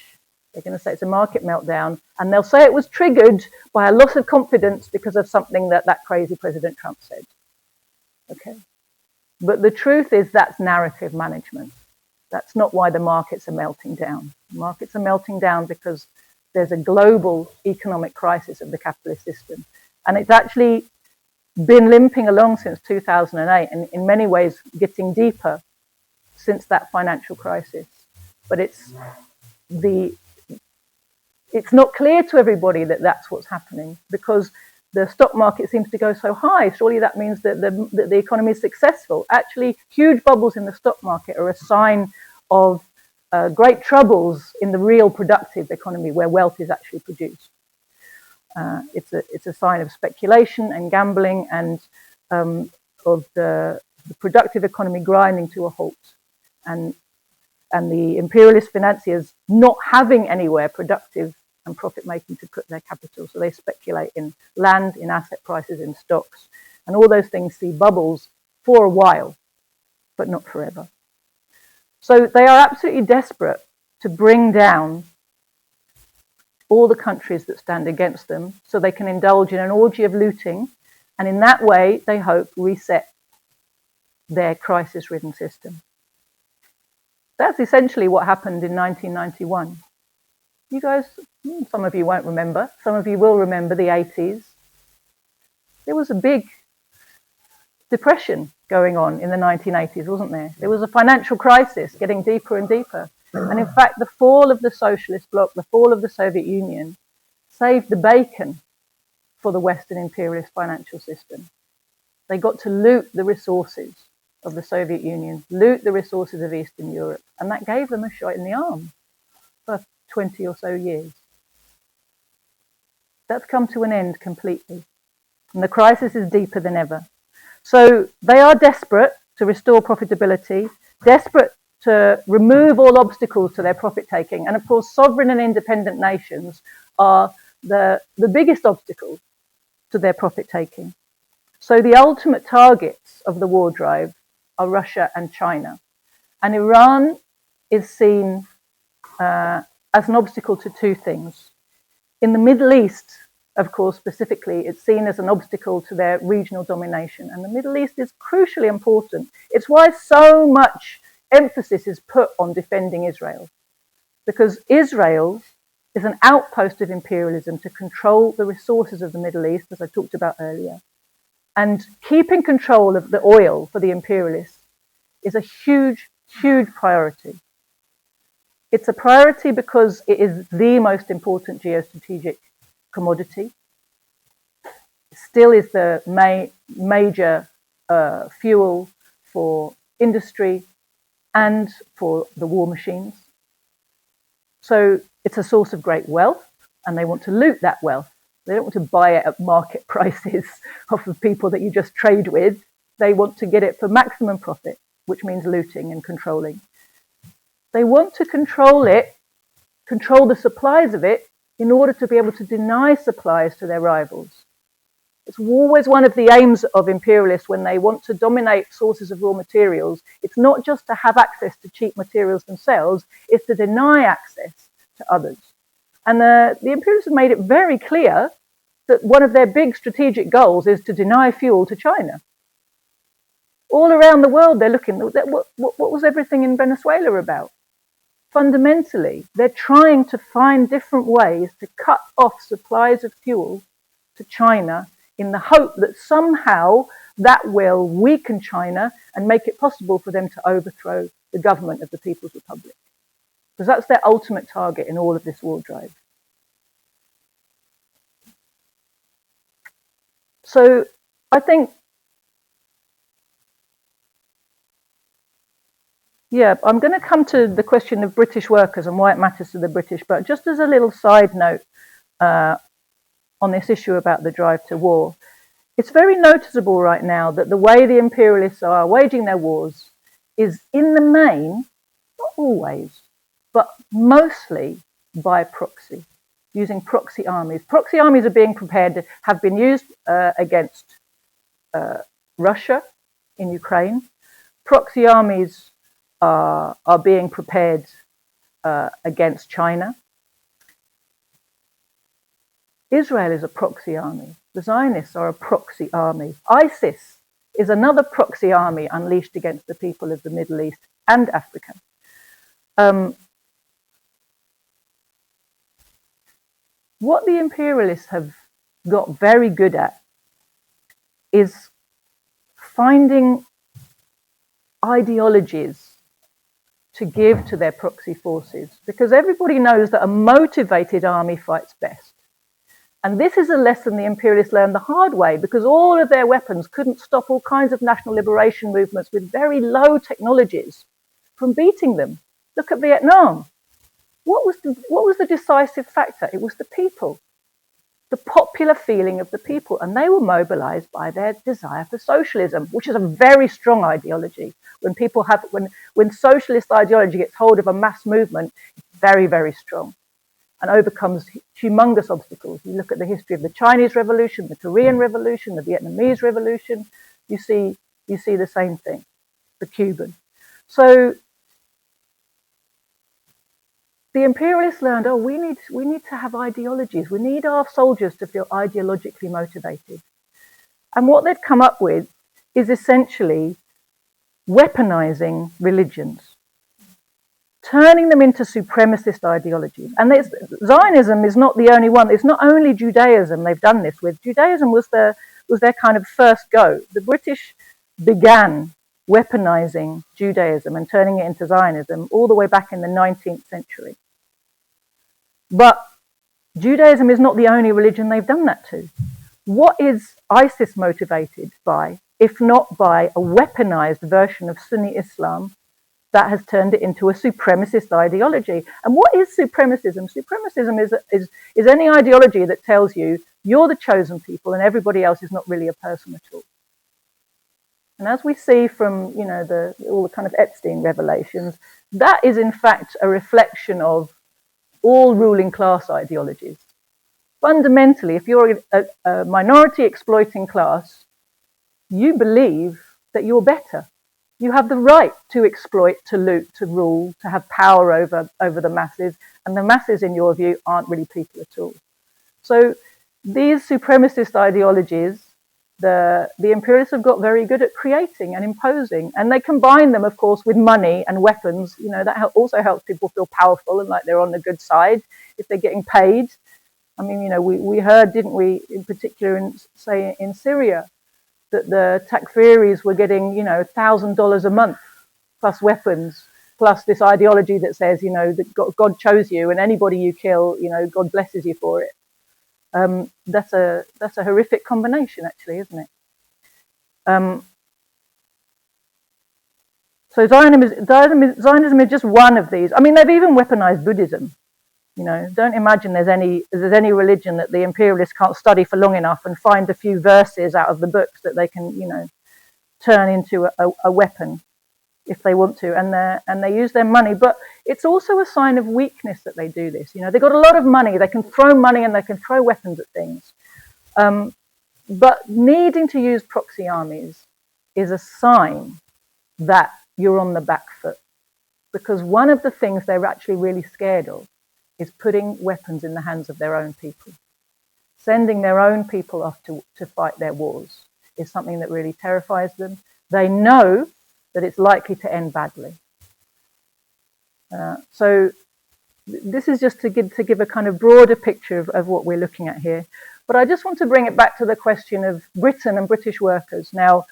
They're going to say it's a market meltdown, and they'll say it was triggered by a loss of confidence because of something that crazy President Trump said. Okay, but the truth is that's narrative management. That's not why the markets are melting down. The markets are melting down because there's a global economic crisis of the capitalist system, and it's actually been limping along since 2008 and in many ways getting deeper since that financial crisis. But it's not clear to everybody that that's what's happening because the stock market seems to go so high. Surely that means that the economy is successful. Actually, huge bubbles in the stock market are a sign of great troubles in the real productive economy where wealth is actually produced. It's a sign of speculation and gambling and of the productive economy grinding to a halt, and the imperialist financiers not having anywhere productive and profit-making to put their capital. So they speculate in land, in asset prices, in stocks, and all those things see bubbles for a while, but not forever. So they are absolutely desperate to bring down all the countries that stand against them so they can indulge in an orgy of looting, and in that way, they hope, reset their crisis-ridden system. That's essentially what happened in 1991. You guys, some of you won't remember, some of you will remember the 80s. There was a big depression going on in the 1980s, wasn't there? There was a financial crisis getting deeper and deeper. And in fact, the fall of the socialist bloc, the fall of the Soviet Union, saved the bacon for the Western imperialist financial system. They got to loot the resources of the Soviet Union, loot the resources of Eastern Europe, and that gave them a shot in the arm for 20 or so years. That's come to an end completely, and the crisis is deeper than ever. So they are desperate to restore profitability, desperate to remove all obstacles to their profit taking, and of course sovereign and independent nations are the biggest obstacle to their profit taking. So the ultimate targets of the war drive are Russia and China. And Iran is seen as an obstacle to two things. In the Middle East, of course, specifically, it's seen as an obstacle to their regional domination. And the Middle East is crucially important. It's why so much emphasis is put on defending Israel. Because Israel is an outpost of imperialism to control the resources of the Middle East, as I talked about earlier. And keeping control of the oil for the imperialists is a huge, huge priority. It's a priority because it is the most important geostrategic commodity. It still is the major fuel for industry and for the war machines. So it's a source of great wealth, and they want to loot that wealth. They don't want to buy it at market prices off of people that you just trade with. They want to get it for maximum profit, which means looting and controlling. They want to control it, control the supplies of it, in order to be able to deny supplies to their rivals. It's always one of the aims of imperialists when they want to dominate sources of raw materials. It's not just to have access to cheap materials themselves, it's to deny access to others. And the imperialists have made it very clear that one of their big strategic goals is to deny fuel to China. All around the world, they're looking, what was everything in Venezuela about? Fundamentally, they're trying to find different ways to cut off supplies of fuel to China in the hope that somehow that will weaken China and make it possible for them to overthrow the government of the People's Republic. Because that's their ultimate target in all of this war drive. So I think, yeah, I'm going to come to the question of British workers and why it matters to the British, but just as a little side note on this issue about the drive to war, it's very noticeable right now that the way the imperialists are waging their wars is in the main, not always, but mostly by proxy, using proxy armies. Proxy armies are being prepared, have been used against Russia in Ukraine. Proxy armies are being prepared against China. Israel is a proxy army. The Zionists are a proxy army. ISIS is another proxy army unleashed against the people of the Middle East and Africa. What the imperialists have got very good at is finding ideologies to give to their proxy forces, because everybody knows that a motivated army fights best. And this is a lesson the imperialists learned the hard way, because all of their weapons couldn't stop all kinds of national liberation movements with very low technologies from beating them. Look at Vietnam. What was the decisive factor? It was the people, the popular feeling of the people, and they were mobilized by their desire for socialism, which is a very strong ideology. When socialist ideology gets hold of a mass movement, it's very, very strong and overcomes humongous obstacles. You look at the history of the Chinese Revolution, the Korean Revolution, the Vietnamese Revolution, you see the same thing, the Cuban. So the imperialists learned, oh, we need to have ideologies. We need our soldiers to feel ideologically motivated. And what they've come up with is essentially weaponizing religions. turning them into supremacist ideologies. And Zionism is not the only one. It's not only Judaism they've done this with. Judaism was their kind of first go. The British began weaponizing Judaism and turning it into Zionism all the way back in the 19th century. But Judaism is not the only religion they've done that to. What is ISIS motivated by, if not by a weaponized version of Sunni Islam that has turned it into a supremacist ideology? And what is supremacism? Supremacism is any ideology that tells you you're the chosen people and everybody else is not really a person at all. And as we see from, you know, all the kind of Epstein revelations, that is in fact a reflection of all ruling class ideologies. Fundamentally, if you're a minority exploiting class, you believe that you're better. You have the right to exploit, to loot, to rule, to have power over the masses, and the masses, in your view, aren't really people at all. So these supremacist ideologies, the imperialists have got very good at creating and imposing, and they combine them, of course, with money and weapons. You know, that also helps people feel powerful and like they're on the good side if they're getting paid. I mean, you know, we heard, didn't we, in particular, in Syria, that the Takfiris were getting, you know, $1,000 a month plus weapons, plus this ideology that says, you know, that God chose you and anybody you kill, you know, God blesses you for it. That's a horrific combination, actually, isn't it? So Zionism is just one of these. I mean, they've even weaponized Buddhism. You know, don't imagine there's any religion that the imperialists can't study for long enough and find a few verses out of the books that they can, you know, turn into a weapon if they want to, and they use their money. But it's also a sign of weakness that they do this. You know, they've got a lot of money. They can throw money and they can throw weapons at things. But needing to use proxy armies is a sign that you're on the back foot, because one of the things they're actually really scared of is putting weapons in the hands of their own people. Sending their own people off to fight their wars is something that really terrifies them. They know that it's likely to end badly. So this is just to give a kind of broader picture of what we're looking at here. But I just want to bring it back to the question of Britain and British workers. Now,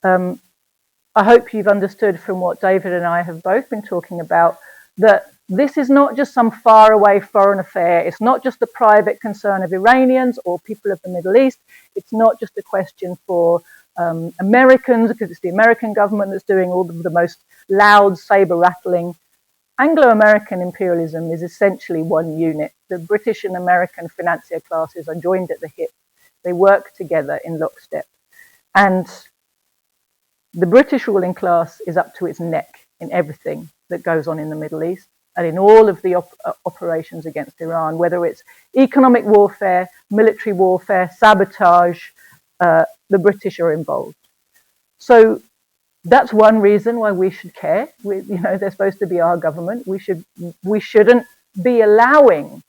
I hope you've understood from what David and I have both been talking about that this is not just some faraway foreign affair. It's not just the private concern of Iranians or people of the Middle East. It's not just a question for Americans, because it's the American government that's doing all the most loud saber rattling. Anglo-American imperialism is essentially one unit. The British and American financier classes are joined at the hip. They work together in lockstep. And the British ruling class is up to its neck in everything that goes on in the Middle East and in all of the operations against Iran, whether it's economic warfare, military warfare, sabotage, the British are involved. So that's one reason why we should care. You know, they're supposed to be our government. We shouldn't be allowing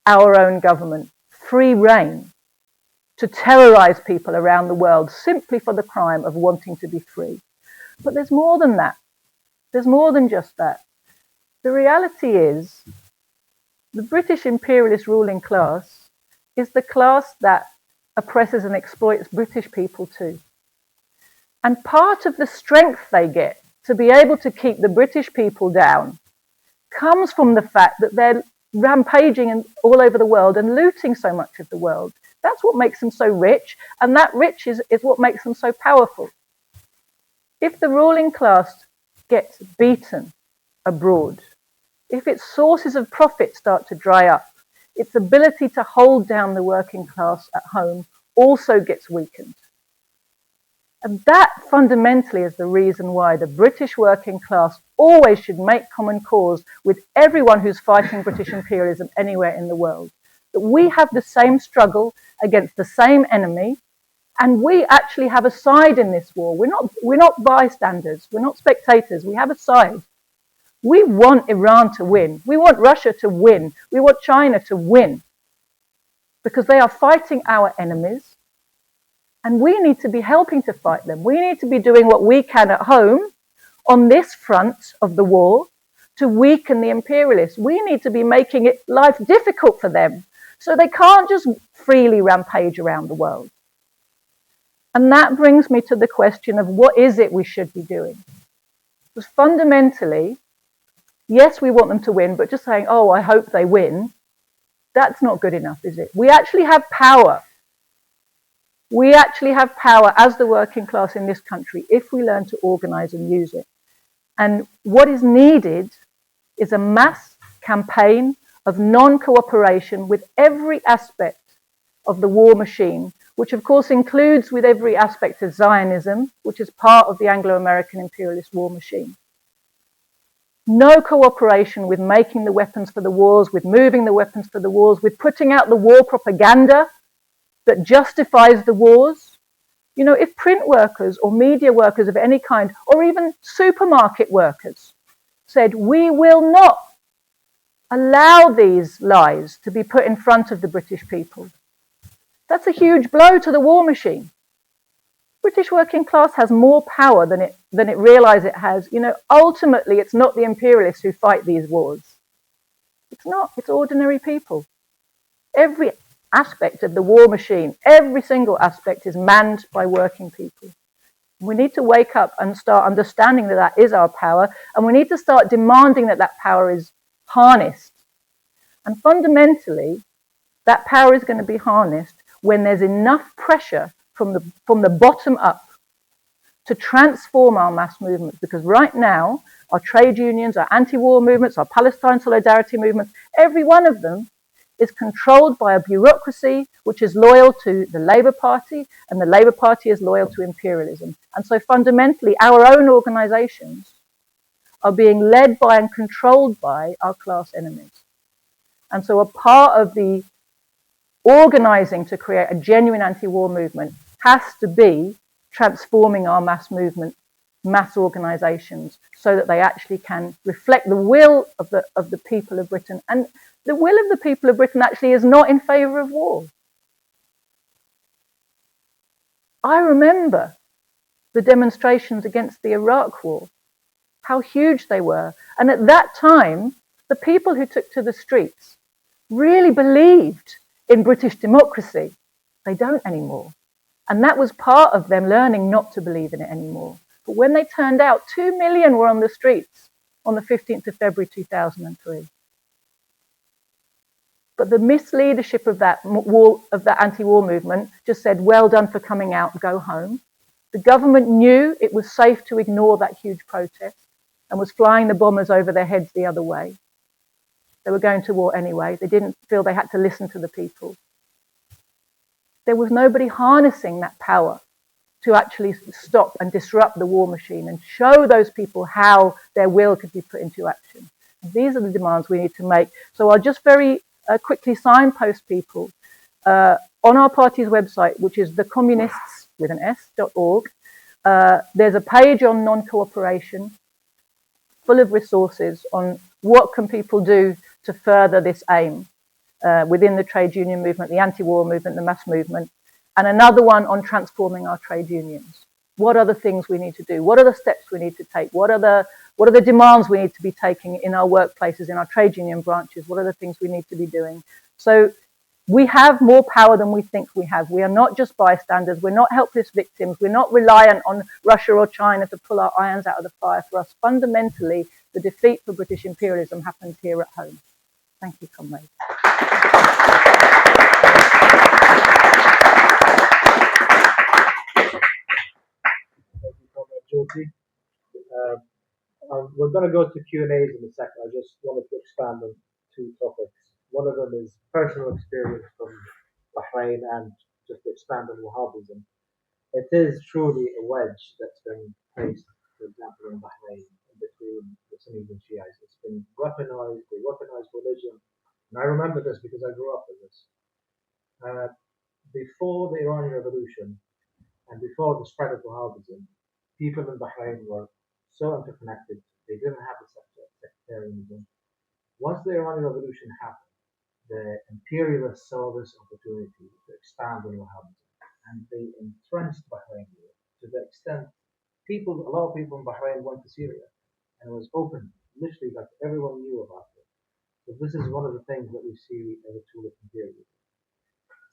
our own government free rein to terrorize people around the world simply for the crime of wanting to be free. But there's more than that. There's more than just that. The reality is the British imperialist ruling class is the class that oppresses and exploits British people too. And part of the strength they get to be able to keep the British people down comes from the fact that they're rampaging all over the world and looting so much of the world. That's what makes them so rich, and that rich is what makes them so powerful. If the ruling class gets beaten abroad, if its sources of profit start to dry up, its ability to hold down the working class at home also gets weakened. And that fundamentally is the reason why the British working class always should make common cause with everyone who's fighting British imperialism anywhere in the world. That we have the same struggle against the same enemy, and we actually have a side in this war. We're not bystanders, we're not spectators, we have a side. We want Iran to win. We want Russia to win. We want China to win, because they are fighting our enemies, and we need to be helping to fight them. We need to be doing what we can at home on this front of the war to weaken the imperialists. We need to be making life difficult for them so they can't just freely rampage around the world. And that brings me to the question of what is it we should be doing? Because fundamentally, yes, we want them to win, but just saying, oh, I hope they win, that's not good enough, is it? We actually have power. We actually have power as the working class in this country if we learn to organize and use it. And what is needed is a mass campaign of non-cooperation with every aspect of the war machine, which of course includes with every aspect of Zionism, which is part of the Anglo-American imperialist war machine. No cooperation with making the weapons for the wars, with moving the weapons for the wars, with putting out the war propaganda that justifies the wars. You know, if print workers or media workers of any kind, or even supermarket workers, said, we will not allow these lies to be put in front of the British people, that's a huge blow to the war machine. British working class has more power than it realizes it has. You know, ultimately, it's not the imperialists who fight these wars. It's not. It's ordinary people. Every aspect of the war machine, every single aspect is manned by working people. We need to wake up and start understanding that that is our power, and we need to start demanding that that power is harnessed. And fundamentally, that power is going to be harnessed when there's enough pressure from the bottom up to transform our mass movements. Because right now, our trade unions, our anti-war movements, our Palestine solidarity movements, every one of them is controlled by a bureaucracy which is loyal to the Labour Party, and the Labour Party is loyal to imperialism. And so fundamentally, our own organisations are being led by and controlled by our class enemies. And so a part of the organising to create a genuine anti-war movement has to be transforming our mass movement, mass organisations, so that they actually can reflect the will of the people of Britain. And the will of the people of Britain actually is not in favour of war. I remember the demonstrations against the Iraq War, how huge they were. And at that time, the people who took to the streets really believed in British democracy. They don't anymore. And that was part of them learning not to believe in it anymore. But when they turned out, 2 million were on the streets on the 15th of February 2003. But the misleadership of that anti-war movement just said, well done for coming out, go home. The government knew it was safe to ignore that huge protest and was flying the bombers over their heads the other way. They were going to war anyway. They didn't feel they had to listen to the people. There was nobody harnessing that power to actually stop and disrupt the war machine and show those people how their will could be put into action. And these are the demands we need to make. So I'll just very quickly signpost people on our party's website, which is thecommunists.org. There's a page on non-cooperation full of resources on what can people do to further this aim within the trade union movement, the anti-war movement, the mass movement, and another one on transforming our trade unions. What are the things we need to do? What are the steps we need to take? What are the demands we need to be taking in our workplaces, in our trade union branches? What are the things we need to be doing? So we have more power than we think we have. We are not just bystanders. We're not helpless victims. We're not reliant on Russia or China to pull our irons out of the fire for us. Fundamentally, the defeat for British imperialism happens here at home. Thank you, comrades.
Thank you, Comrade Joti. We're going to go to Q&As in a second. I just wanted to expand on two topics. One of them is personal experience from Bahrain, and just to expand on Wahhabism. It is truly a wedge that's been placed, for example, in Bahrain between the Sunnis and Shiites. It's been weaponized, they weaponized religion. And I remember this because I grew up with this. Before the Iranian Revolution and before the spread of Wahhabism, people in Bahrain were so interconnected, they didn't have a sectarianism. Once the Iranian Revolution happened, the imperialists saw this opportunity to expand on Wahhabism, and they entrenched Bahrain to the extent a lot of people in Bahrain went to Syria, and it was open literally like everyone knew about it. But this is one of the things that we see as a tool of imperialism.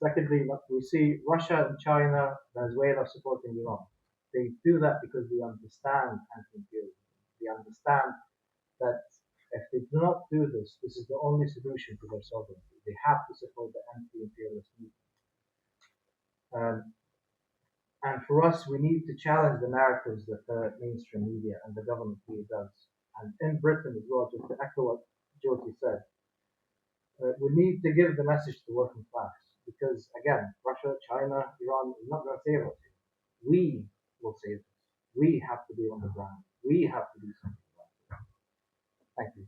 Secondly, we see Russia and China, Venezuela supporting Iran. They do that because they understand anti-imperialism. They understand that if they do not do this, this is the only solution to their sovereignty. They have to support the anti-imperialist movement. And for us, we need to challenge the narratives that the mainstream media and the government really does. And in Britain as well, just to echo what Joti said, we need to give the message to the working class. Because again, Russia, China, Iran is not going to save us. We will save us. We have to be on the ground. We have to do something about it. Thank you.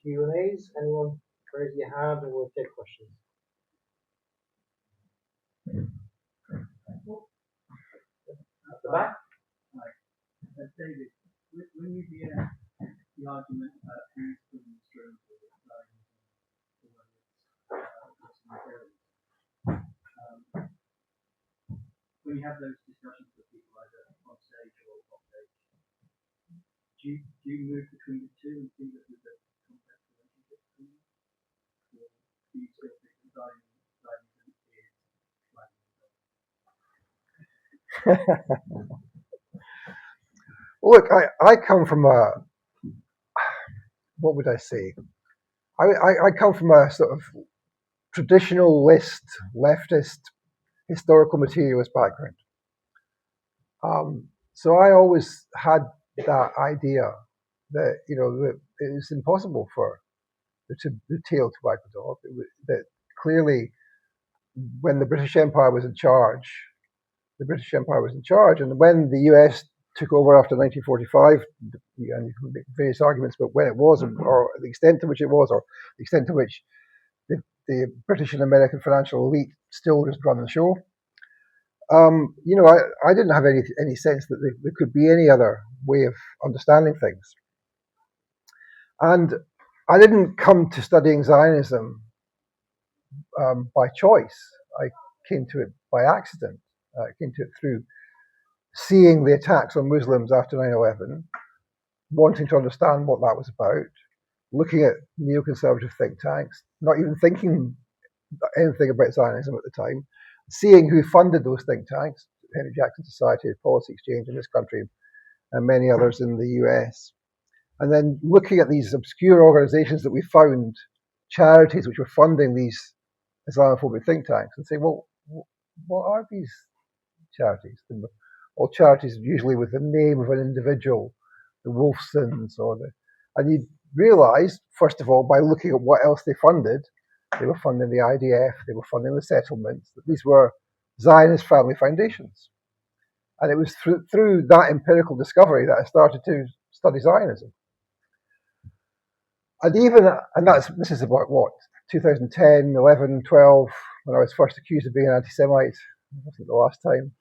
Q&As. Anyone raise your hand and we'll take questions. At the back.
David, when you hear the argument about who's putting through when you have those discussions with people either on stage or off stage, do you move between the two and think that there's a complex relationship between them? Or do you still think that Zionism is
Look, I come from a, what would I say? I come from a sort of traditionalist, leftist, historical materialist background. So I always had that idea that, you know, that it was impossible for the tail to wag the dog. That clearly, when the British Empire was in charge, and when the US took over after 1945, and you can make various arguments about when it was, or the extent to which it was, or the extent to which the British and American financial elite still just run the show. You know, I didn't have any sense that there could be any other way of understanding things. And I didn't come to studying Zionism by choice. I came to it by accident. I came to it through seeing the attacks on Muslims after 9/11, wanting to understand what that was about, looking at neoconservative think tanks, not even thinking anything about Zionism at the time, seeing who funded those think tanks, Henry Jackson Society, Policy Exchange in this country, and many others in the US. And then looking at these obscure organizations that we found, charities which were funding these Islamophobic think tanks, and say, well, what are these charities? All charities usually with the name of an individual, the Wolfsons, and you realise, first of all, by looking at what else they funded, they were funding the IDF, they were funding the settlements, that these were Zionist family foundations. And it was through that empirical discovery that I started to study Zionism. And this is about what, 2010, 11, 12, when I was first accused of being an anti-Semite. It wasn't the last time.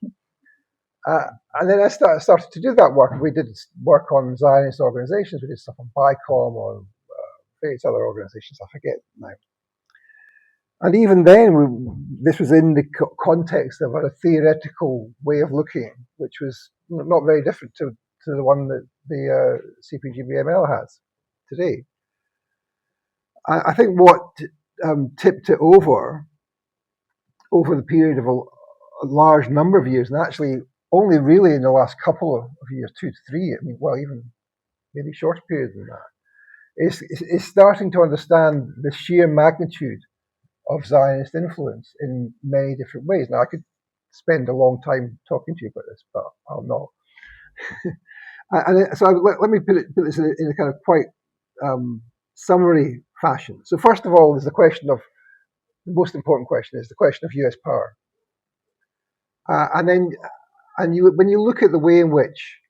And then I started to do that work. We did work on Zionist organizations. We did stuff on BICOM or various other organizations. I forget now. And even then, this was in the context of a theoretical way of looking, which was not very different to the one that the CPGB-ML has today. I think what tipped it over the period of a large number of years, and actually only really in the last couple of years, 2 to 3, I mean, well, even maybe shorter period than that, is starting to understand the sheer magnitude of Zionist influence in many different ways. Now, I could spend a long time talking to you about this, but I'll not. And so let me put this in a kind of quite summary fashion. So first of all, there's the most important question is the question of US power. When you look at the way in which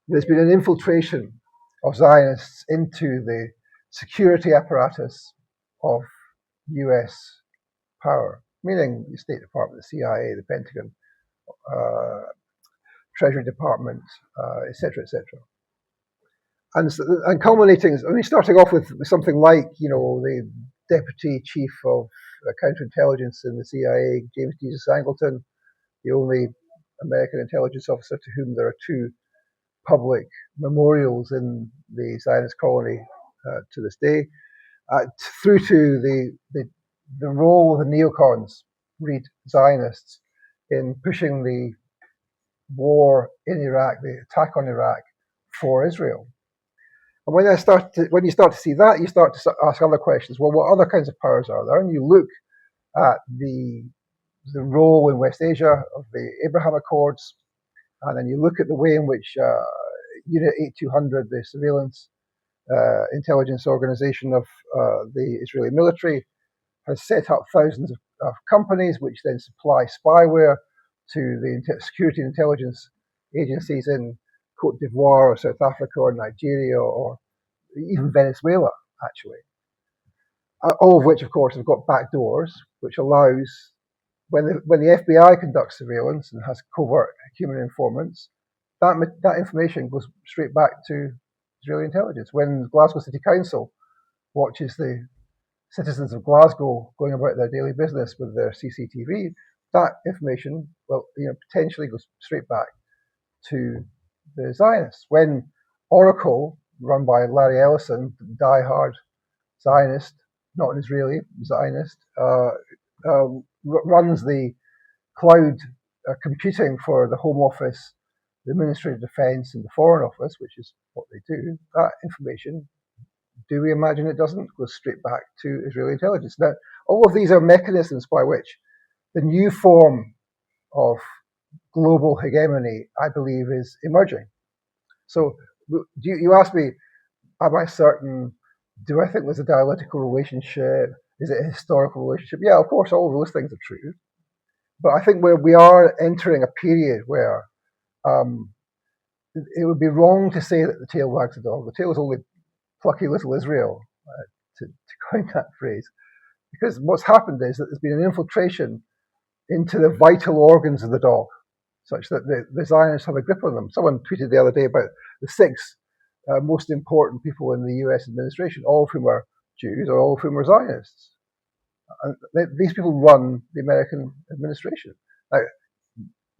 there's been an infiltration of Zionists into the security apparatus of US power, meaning the State Department, the CIA, the Pentagon, Treasury Department, etc., etc. And culminating, I mean, starting off with something like, you know, the Deputy Chief of Counterintelligence in the CIA, James Jesus Angleton, the only American intelligence officer to whom there are 2 public memorials in the Zionist colony to this day, through to the role of the neocons, read Zionists, in pushing the war in Iraq, the attack on Iraq, for Israel. And when you start to see that, you start to ask other questions. Well, what other kinds of powers are there? And you look at the role in West Asia of the Abraham Accords, and then you look at the way in which Unit 8200, the surveillance intelligence organization of the Israeli military, has set up thousands of companies which then supply spyware to the security and intelligence agencies in Cote d'Ivoire or South Africa or Nigeria or even Venezuela, actually. All of which, of course, have got back doors, which allows, when the FBI conducts surveillance and has covert human informants, that information goes straight back to Israeli intelligence. When Glasgow City Council watches the citizens of Glasgow going about their daily business with their CCTV, that information, potentially goes straight back to the Zionists. When Oracle, run by Larry Ellison, diehard Zionist, not an Israeli Zionist, runs the cloud computing for the Home Office, the Ministry of Defence, and the Foreign Office, which is what they do, that information, do we imagine it doesn't, goes straight back to Israeli intelligence. Now, all of these are mechanisms by which the new form of global hegemony, I believe, is emerging. So you ask me, am I certain? Do I think there's a dialectical relationship? Is it a historical relationship? Yeah, of course, all of those things are true. But I think we are entering a period where it would be wrong to say that the tail wags the dog. The tail is only plucky little Israel, to coin that phrase. Because what's happened is that there's been an infiltration into the vital organs of the dog, such that the Zionists have a grip on them. Someone tweeted the other day about the 6 most important people in the US administration, all of whom are Jews or all of whom are Zionists. And these people run the American administration. Now,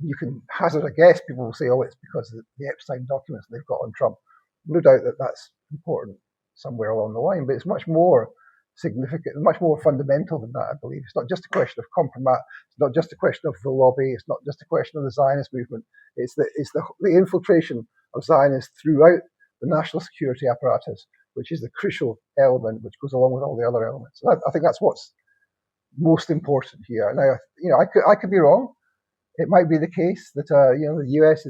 you can hazard a guess, people will say, oh, it's because of the Epstein documents they've got on Trump. No doubt that that's important somewhere along the line, but it's much more significant, much more fundamental than that, I believe. It's not just a question of compromise, it's not just a question of the lobby, it's not just a question of the Zionist movement, it's the infiltration of Zionists throughout the national security apparatus, which is the crucial element which goes along with all the other elements. So I think that's what's most important here. Now, I could be wrong. It might be the case that the US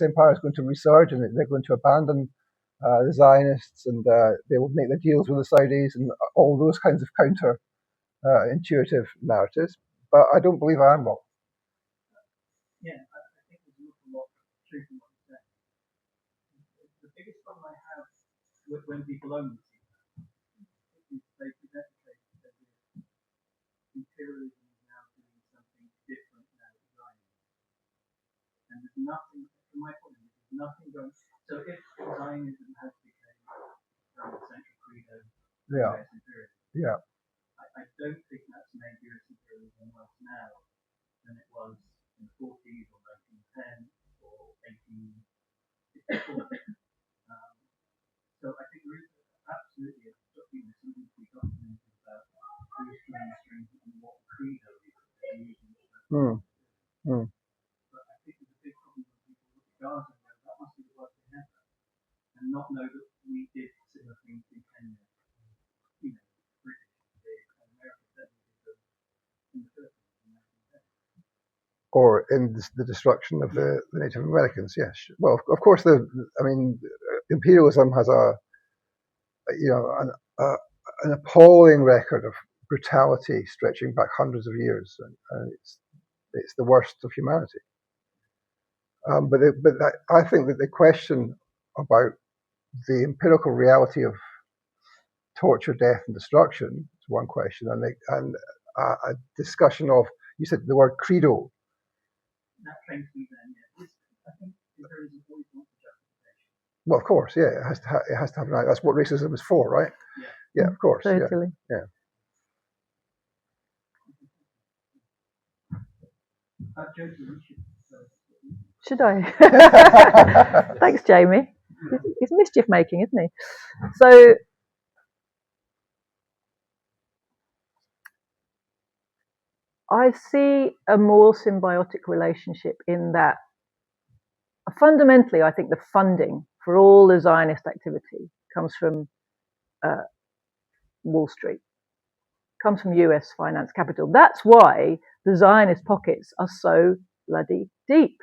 empire is going to resurge and they're going to abandon the Zionists, and they will make their deals with the Saudis and all those kinds of counter-intuitive narratives. But I don't believe I am wrong.
Yeah, I think there's an awful lot of truth in what you said. The biggest problem I have when people only see that is they present the case that imperialism is now doing something different now it's Zionism. And there's nothing, from my point of view, there's nothing going. So if Zionism has become the central credo of US imperialism, I don't think that's made US imperialism worse now than it was in the 40s or 1910 or 1854. So I think there is absolutely something to be documented about who's mainstream and what credo is using. But I think there's a big problem when people look at Gaza and go, that must be the worst thing ever, and not know that we did similar things in Kenya. British did, and America certainly did in the 30s and 1910s.
Or in the destruction of the Native Americans, yes. Well, of course, imperialism has an appalling record of brutality stretching back hundreds of years, and it's the worst of humanity. But I think that the question about the empirical reality of torture, death, and destruction is one question, and a discussion of, you said the word credo.
That came to me then, yeah. I think imperialism always wants a justification.
Well, of course, yeah, it has to have an. That's what racism is for, right? Yeah, of course.
Totally.
Yeah.
Joti, we
Should I? Thanks, Jamie. He's mischief making, isn't he? So I see a more symbiotic relationship in that fundamentally I think the funding for all the Zionist activity comes from Wall Street, comes from US finance capital. That's why the Zionist pockets are so bloody deep.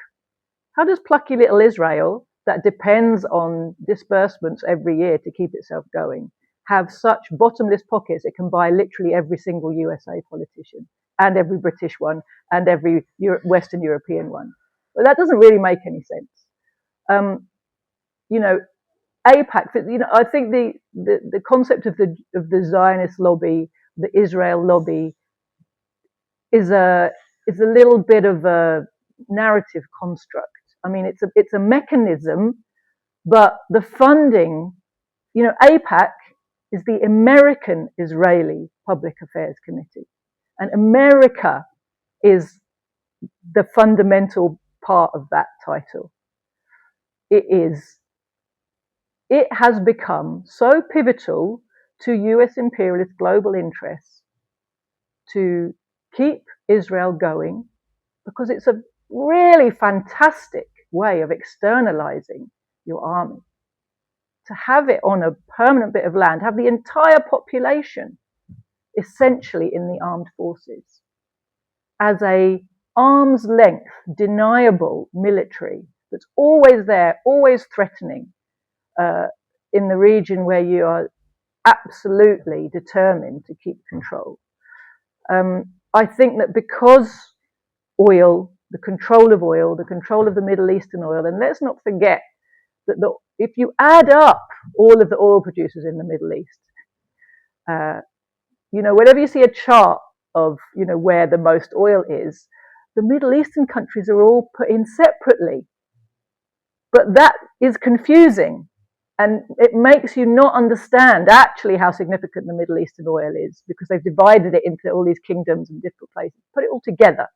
How does plucky little Israel, that depends on disbursements every year to keep itself going, have such bottomless pockets it can buy literally every single USA politician and every British one and every Western European one? Well, that doesn't really make any sense. You know, AIPAC, you know, I think the concept of the Zionist lobby, the Israel lobby, is a little bit of a narrative construct. I mean, it's a mechanism, but the funding, you know, AIPAC is the American Israeli Public Affairs Committee, and America is the fundamental part of that title. It has become so pivotal to US imperialist global interests to keep Israel going, because it's a really fantastic way of externalizing your army. To have it on a permanent bit of land, have the entire population essentially in the armed forces as a arm's length, deniable military that's always there, always threatening in the region where you are absolutely determined to keep control. I think that because oil, the control of oil, the control of the Middle Eastern oil, and let's not forget that if you add up all of the oil producers in the Middle East, you know, whenever you see a chart of, you know, where the most oil is, the Middle Eastern countries are all put in separately. But that is confusing, and it makes you not understand actually how significant the Middle Eastern oil is, because they've divided it into all these kingdoms and different places. Put it all together,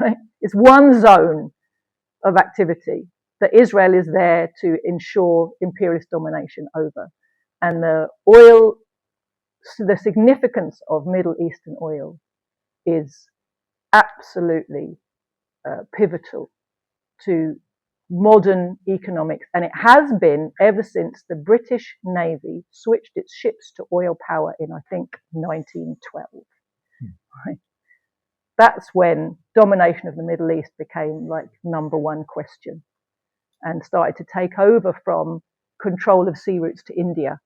right? It's one zone of activity that Israel is there to ensure imperialist domination over. And the oil, the significance of Middle Eastern oil is absolutely pivotal to modern economics, and it has been ever since the British Navy switched its ships to oil power in, I think, 1912. Right? That's when domination of the Middle East became like #1 question and started to take over from control of sea routes to India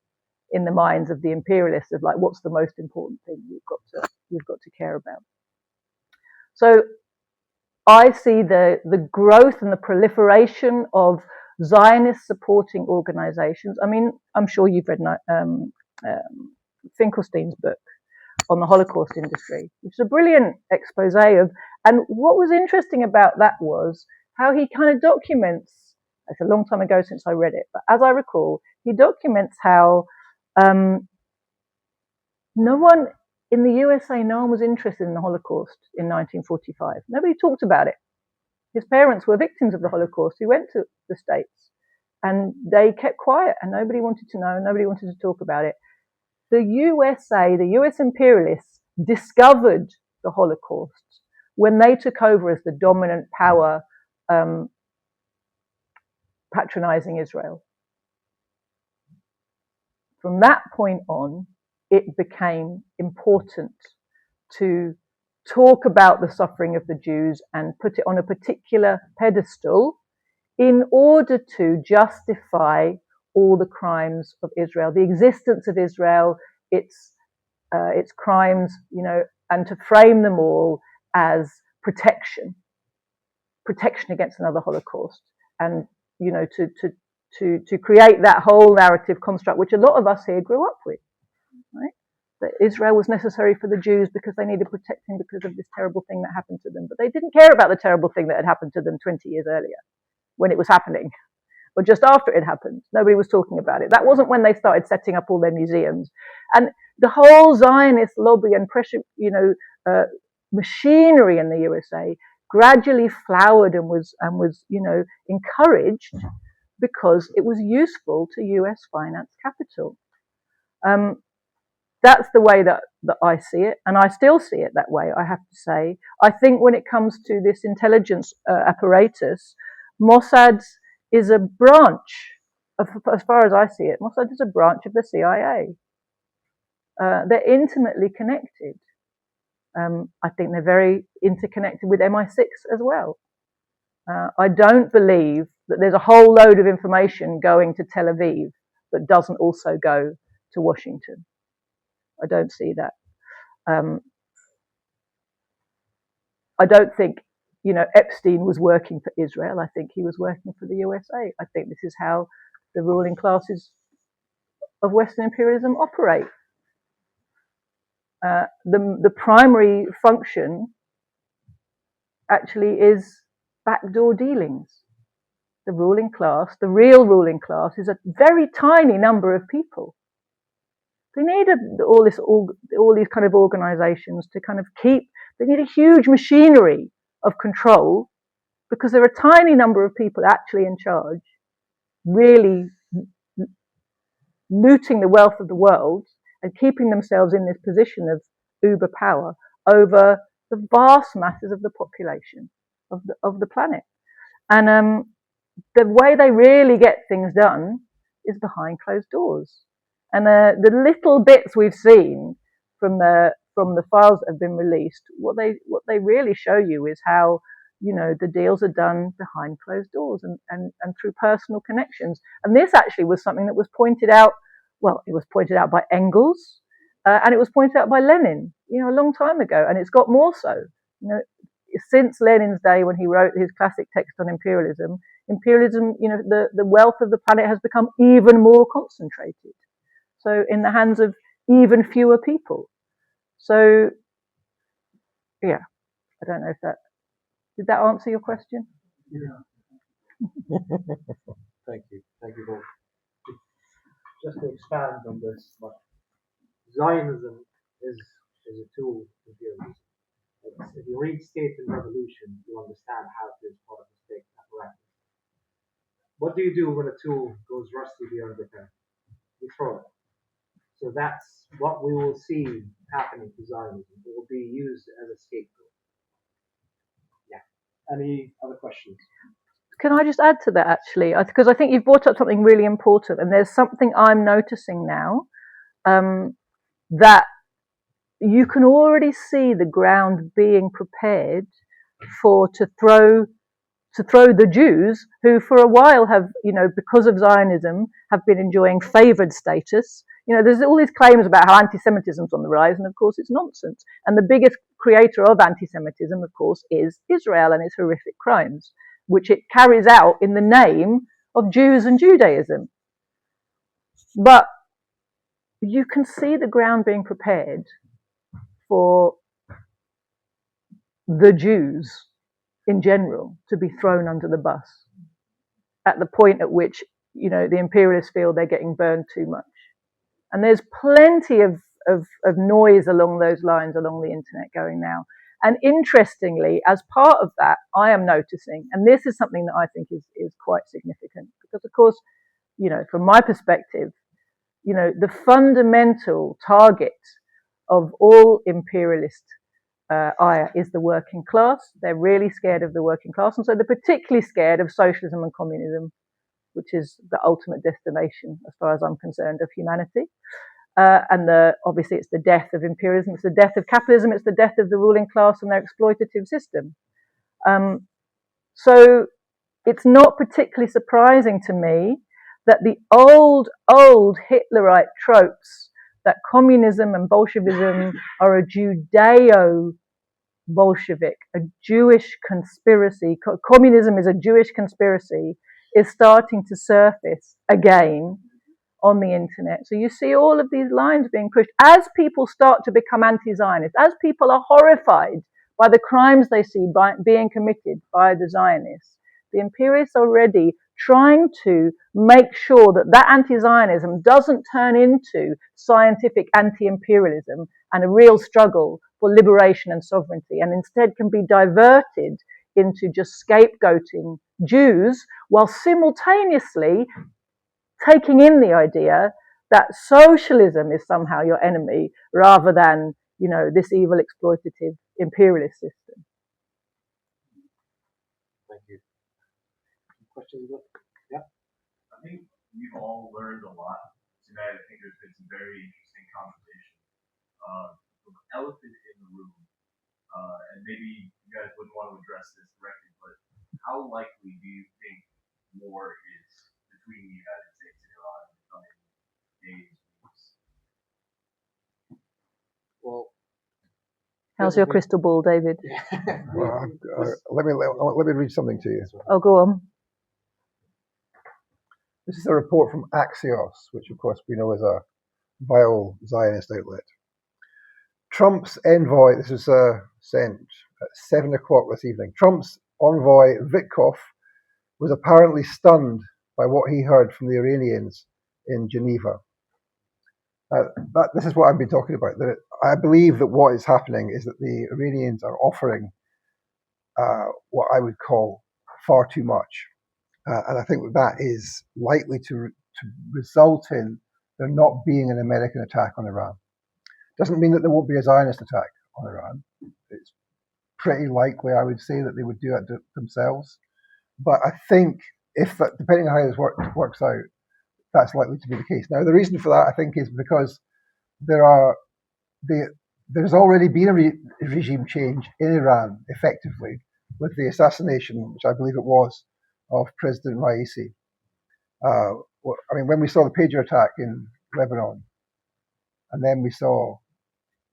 in the minds of the imperialists, of like, what's the most important thing we've got to care about. So I see the growth and the proliferation of Zionist supporting organizations. I mean, I'm sure you've read Finkelstein's book on the Holocaust industry, which is a brilliant expose of, and what was interesting about that was how he kind of documents, it's a long time ago since I read it, but as I recall, he documents how no one in the USA, no one was interested in the Holocaust in 1945. Nobody talked about it. His parents were victims of the Holocaust. He went to the States and they kept quiet and nobody wanted to know, nobody wanted to talk about it. The USA, the US imperialists discovered the Holocaust when they took over as the dominant power, patronizing Israel. From that point on, it became important to talk about the suffering of the Jews and put it on a particular pedestal in order to justify all the crimes of Israel, the existence of Israel, its crimes, you know, and to frame them all as protection against another Holocaust, and you know, to create that whole narrative construct, which a lot of us here grew up with, right? That Israel was necessary for the Jews because they needed protecting because of this terrible thing that happened to them. But they didn't care about the terrible thing that had happened to them 20 years earlier when it was happening, or just after it happened. Nobody was talking about it. That wasn't when they started setting up all their museums. And the whole Zionist lobby and pressure, you know, machinery in the USA gradually flowered and was encouraged because it was useful to US finance capital. That's the way that I see it, and I still see it that way, I have to say. I think when it comes to this intelligence apparatus, Mossad is a branch, as far as I see it, Mossad is a branch of the CIA. They're intimately connected. I think they're very interconnected with MI6 as well. I don't believe that there's a whole load of information going to Tel Aviv that doesn't also go to Washington. I don't see that. I don't think, Epstein was working for Israel. I think he was working for the USA. I think this is how the ruling classes of Western imperialism operate. The primary function actually is backdoor dealings. The ruling class, the real ruling class, is a very tiny number of people. They need all these kind of organizations to kind of they need a huge machinery of control, because there are a tiny number of people actually in charge, really looting the wealth of the world and keeping themselves in this position of uber power over the vast masses of the population of the planet. And the way they really get things done is behind closed doors. And the little bits we've seen from the files that have been released, what they really show you is how the deals are done behind closed doors and through personal connections. And this actually was something that was pointed out. Well, it was pointed out by Engels, and it was pointed out by Lenin, a long time ago, and it's got more so. Since Lenin's day, when he wrote his classic text on imperialism, the wealth of the planet has become even more concentrated. So in the hands of even fewer people. So, yeah, I don't know if did that answer your question?
Yeah. Thank you both. Just to expand on this, but Zionism is a tool for imperialism. If you read State and Revolution, you understand how it is part of the state apparatus. What do you do when a tool goes rusty beyond repair? You throw it. So that's what we will see happening to Zionism. It will be used as a scapegoat. Yeah. Any other questions?
Can I just add to that, actually? Because I think you've brought up something really important, and there's something I'm noticing now, that you can already see the ground being prepared to throw the Jews, who for a while have, because of Zionism, have been enjoying favoured status. There's all these claims about how anti-Semitism's on the rise, and of course it's nonsense. And the biggest creator of anti-Semitism, of course, is Israel and its horrific crimes, which it carries out in the name of Jews and Judaism. But you can see the ground being prepared for the Jews in general to be thrown under the bus at the point at which, the imperialists feel they're getting burned too much. And there's plenty of noise along those lines along the internet going now. And interestingly, as part of that, I am noticing, and this is something that I think is quite significant, because of course, from my perspective, the fundamental target of all imperialist ire is the working class. They're really scared of the working class, and so they're particularly scared of socialism and communism, which is the ultimate destination, as far as I'm concerned, of humanity. And obviously it's the death of imperialism, it's the death of capitalism, it's the death of the ruling class and their exploitative system. So it's not particularly surprising to me that the old Hitlerite tropes that communism and Bolshevism are a Judeo-Bolshevik, a Jewish conspiracy, communism is a Jewish conspiracy, is starting to surface again on the internet. So you see all of these lines being pushed as people start to become anti-Zionist, as people are horrified by the crimes they see being committed by the Zionists. The imperialists are already trying to make sure that anti-Zionism doesn't turn into scientific anti-imperialism and a real struggle for liberation and sovereignty, and instead can be diverted into just scapegoating Jews while simultaneously taking in the idea that socialism is somehow your enemy rather than, you know, this evil exploitative imperialist system.
Thank you. Questions? Yeah.
I think we've all learned a lot tonight. I think there's been some very interesting conversation. The elephant in the room, and maybe you guys wouldn't want to address this directly, but how likely do you think war is between the United States and Iran in the coming days, weeks?
Well,
how's your crystal ball, David?
Well, let me read something to you.
Oh, go on.
This is a report from Axios, which of course we know is a vile Zionist outlet. Trump's envoy, this was sent at 7 o'clock this evening. Trump's envoy Witkoff was apparently stunned by what he heard from the Iranians in Geneva. This is what I've been talking about. That I believe that what is happening is that the Iranians are offering what I would call far too much. And I think that is likely to result in there not being an American attack on Iran. Doesn't mean that there won't be a Zionist attack on Iran. It's pretty likely, I would say, that they would do it themselves. But I think if that, depending on how this works out, that's likely to be the case. Now, the reason for that, I think, is because there's already been a regime change in Iran, effectively, with the assassination, which I believe it was, of President Raisi. I mean, when we saw the pager attack in Lebanon, and then we saw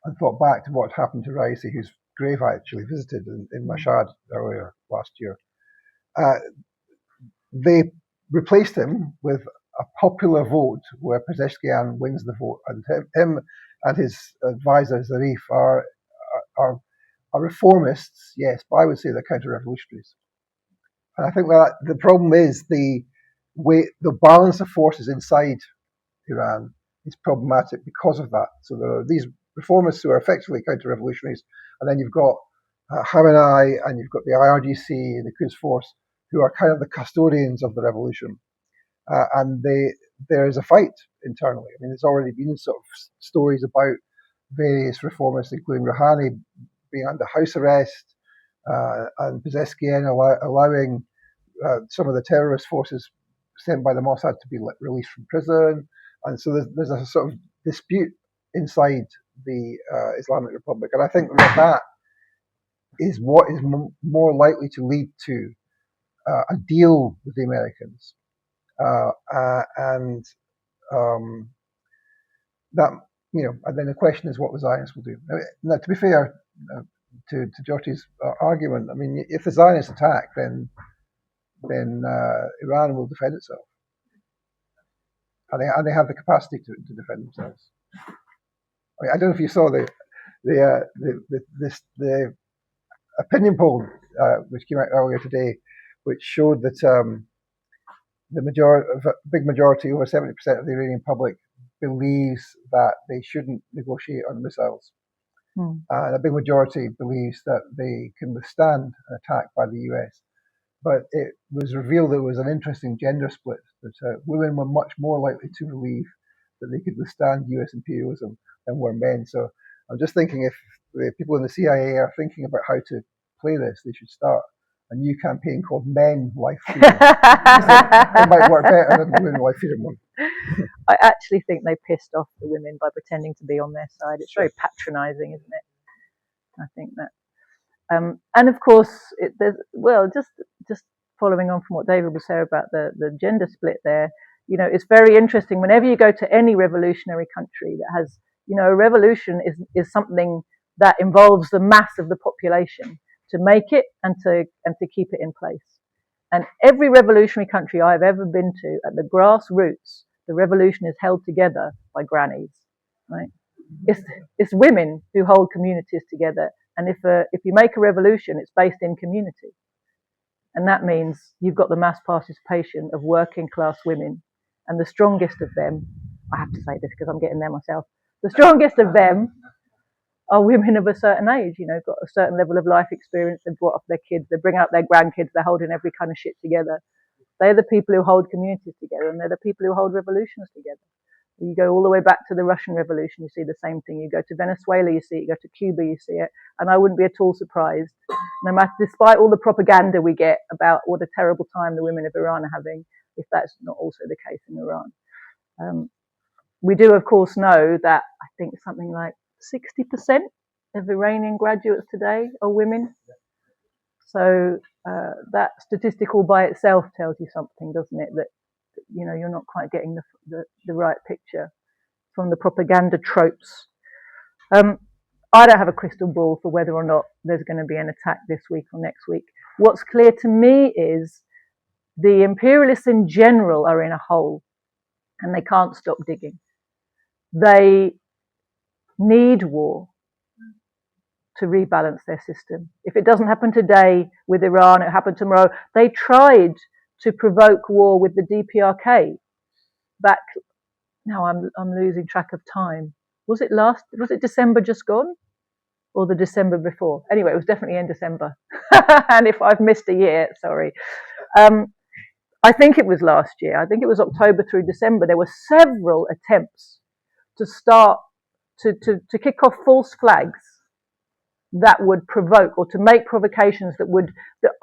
and thought back to what happened to Raisi, whose grave I actually visited in Mashhad earlier last year, they replaced him with a popular vote where Pezeshkian wins the vote, and him and his advisor Zarif are reformists, yes, but I would say they're counter-revolutionaries. And I think that the problem is the balance of forces inside Iran is problematic because of that. So there are these reformists who are effectively counter-revolutionaries, and then you've got Khamenei, and you've got the IRGC and the Quds Force, who are kind of the custodians of the revolution. And there is a fight internally. I mean, there's already been sort of stories about various reformists, including Rouhani, being under house arrest, and Pezeshkian allowing some of the terrorist forces sent by the Mossad to be released from prison. And so there's a sort of dispute inside the Islamic Republic. And I think that is what is more likely to lead to a deal with the Americans. And then the question is what the Zionists will do. Now, to be fair to Joti's argument, I mean, if the Zionists attack, then Iran will defend itself, and they have the capacity to defend themselves. I mean, I don't know if you saw the opinion poll which came out earlier today, which showed that big majority, over 70% of the Iranian public, believes that they shouldn't negotiate on missiles. And a big majority believes that they can withstand an attack by the US. But it was revealed there was an interesting gender split, that women were much more likely to believe that they could withstand US imperialism than were men. So I'm just thinking, if the people in the CIA are thinking about how to play this, they should start a new campaign called Men Life Freedom. It might work better than the Women Life Freedom one.
I actually think they pissed off the women by pretending to be on their side. It's very patronising, isn't it? I think that. And of course, just following on from what David was saying about the gender split there, you know, it's very interesting. Whenever you go to any revolutionary country that has, you know, a revolution is something that involves the mass of the population to make it and to keep it in place. And every revolutionary country I've ever been to, at the grassroots, the revolution is held together by grannies, right? It's women who hold communities together. And if you make a revolution, it's based in community. And that means you've got the mass participation of working class women. And the strongest of them, I have to say this because I'm getting there myself, the strongest of them are women of a certain age, you know, got a certain level of life experience. They've brought up their kids, they're bringing up their grandkids, they're holding every kind of shit together. They're the people who hold communities together, and they're the people who hold revolutions together. You go all the way back to the Russian Revolution, you see the same thing. You go to Venezuela, you see it. You go to Cuba, you see it. And I wouldn't be at all surprised, no matter, despite all the propaganda we get about what a terrible time the women of Iran are having, if that's not also the case in Iran. We do, of course, know that I think something like 60% of Iranian graduates today are women. So that statistic all by itself tells you something, doesn't it? That, you know, you're not quite getting the right picture from the propaganda tropes. I don't have a crystal ball for whether or not there's going to be an attack this week or next week. What's clear to me is the imperialists in general are in a hole and they can't stop digging. They need war to rebalance their system. If it doesn't happen today with Iran, it happened tomorrow. They tried to provoke war with the DPRK back. Now I'm losing track of time. Was it December just gone, or the December before? Anyway, it was definitely in December. And if I've missed a year, sorry. I think it was last year. I think it was October through December. There were several attempts to start to kick off false flags that would provoke, or to make provocations that would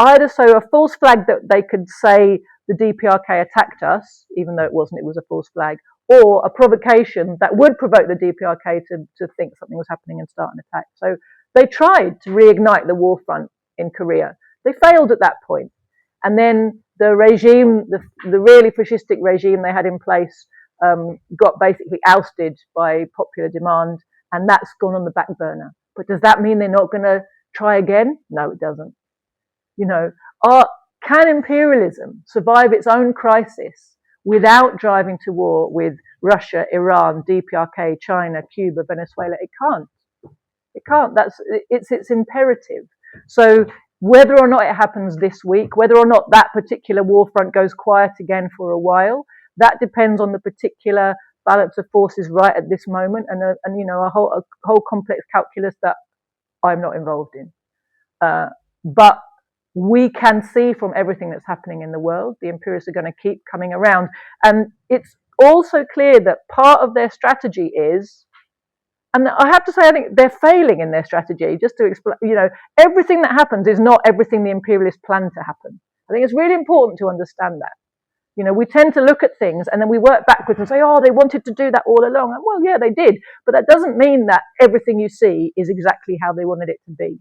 either so a false flag that they could say the DPRK attacked us, even though it wasn't, it was a false flag, or a provocation that would provoke the DPRK to think something was happening and start an attack. So they tried to reignite the war front in Korea. They failed at that point. And then the regime, the really fascistic regime they had in place, got basically ousted by popular demand, and that's gone on the back burner. But does that mean they're not going to try again? No, it doesn't. You know, can imperialism survive its own crisis without driving to war with Russia, Iran, DPRK, China, Cuba, Venezuela? It can't. It can't. It's imperative. So whether or not it happens this week, whether or not that particular war front goes quiet again for a while, that depends on the particular balance of forces right at this moment, and you know, a whole complex calculus that I'm not involved in. But we can see from everything that's happening in the world, the imperialists are going to keep coming around. And it's also clear that part of their strategy is, and I have to say, I think they're failing in their strategy. Just to explain, you know, everything that happens is not everything the imperialists plan to happen. I think it's really important to understand that. You know, we tend to look at things and then we work backwards and say, oh, they wanted to do that all along. And, well, yeah, they did. But that doesn't mean that everything you see is exactly how they wanted it to be.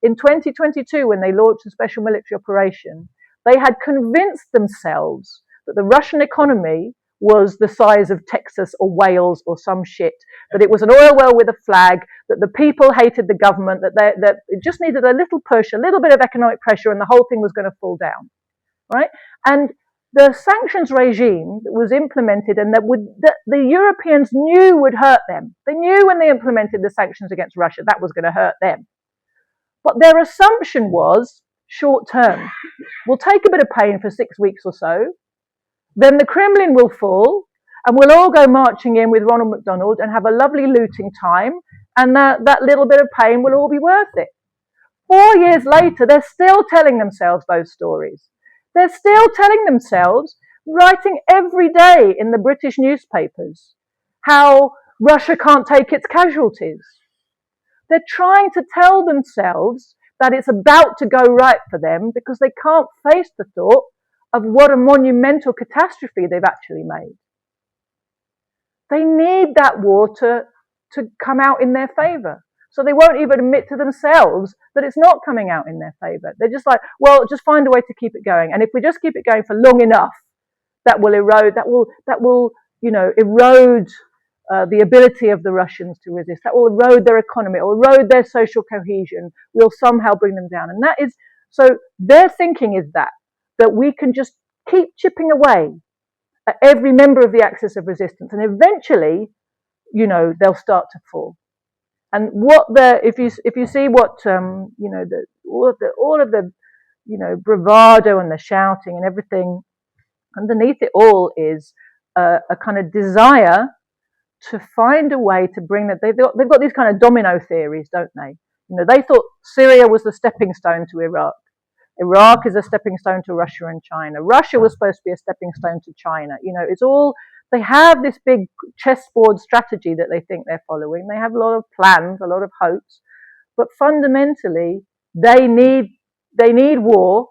In 2022, when they launched a special military operation, they had convinced themselves that the Russian economy was the size of Texas or Wales or some shit, that it was an oil well with a flag, that the people hated the government, that it just needed a little push, a little bit of economic pressure, and the whole thing was going to fall down, right? And the sanctions regime that was implemented and that the Europeans knew would hurt them. They knew when they implemented the sanctions against Russia that was going to hurt them. But their assumption was short term. We'll take a bit of pain for 6 weeks or so, then the Kremlin will fall, and we'll all go marching in with Ronald McDonald and have a lovely looting time, and that little bit of pain will all be worth it. 4 years later, they're still telling themselves those stories. They're still telling themselves, writing every day in the British newspapers, how Russia can't take its casualties. They're trying to tell themselves that it's about to go right for them because they can't face the thought of what a monumental catastrophe they've actually made. They need that war to come out in their favour. So they won't even admit to themselves that it's not coming out in their favour. They're just like, well, just find a way to keep it going. And if we just keep it going for long enough, that will erode, you know, erode the ability of the Russians to resist. That will erode their economy. It will erode their social cohesion. We'll somehow bring them down. And that is, so their thinking is that we can just keep chipping away at every member of the axis of resistance, and eventually, you know, they'll start to fall. And if you see what you know, all of the you know, bravado and the shouting and everything, underneath it all is a kind of desire to find a way to bring that. They've got these kind of domino theories, don't they? You know, they thought Syria was the stepping stone to Iraq. Iraq is a stepping stone to Russia and China. Russia was supposed to be a stepping stone to China. You know, it's all, they have this big chessboard strategy that they think they're following. They have a lot of plans, a lot of hopes, but fundamentally they need war.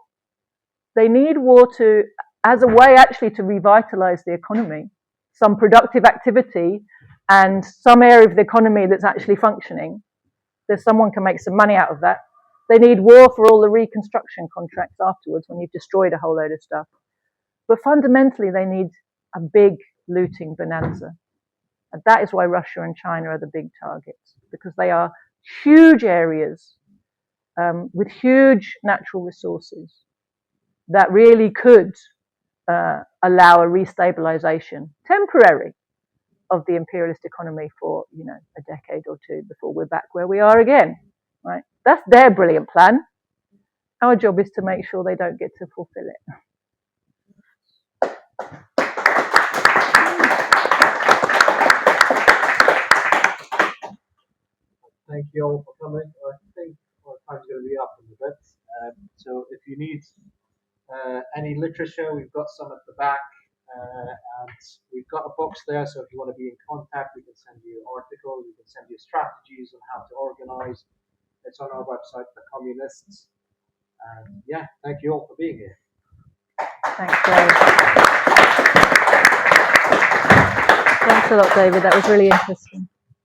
They need war to, as a way actually to revitalize the economy, some productive activity and some area of the economy that's actually functioning. There's someone can make some money out of that. They need war for all the reconstruction contracts afterwards when you've destroyed a whole load of stuff. But fundamentally, they need a big looting bonanza. And that is why Russia and China are the big targets, because they are huge areas with huge natural resources that really could allow a restabilization, temporary, of the imperialist economy for, you know, a decade or two before we're back where we are again, right? That's their brilliant plan. Our job is to make sure they don't get to fulfill it.
Thank you all for coming. I think our time's going to be up in a bit. So if you need any literature, we've got some at the back. And we've got a box there, so if you want to be in contact, we can send you articles, we can send you strategies on how to organize. It's on our website, The Communists. And yeah, thank you all for being here.
Thanks, Dave. Thanks a lot, David. That was really interesting.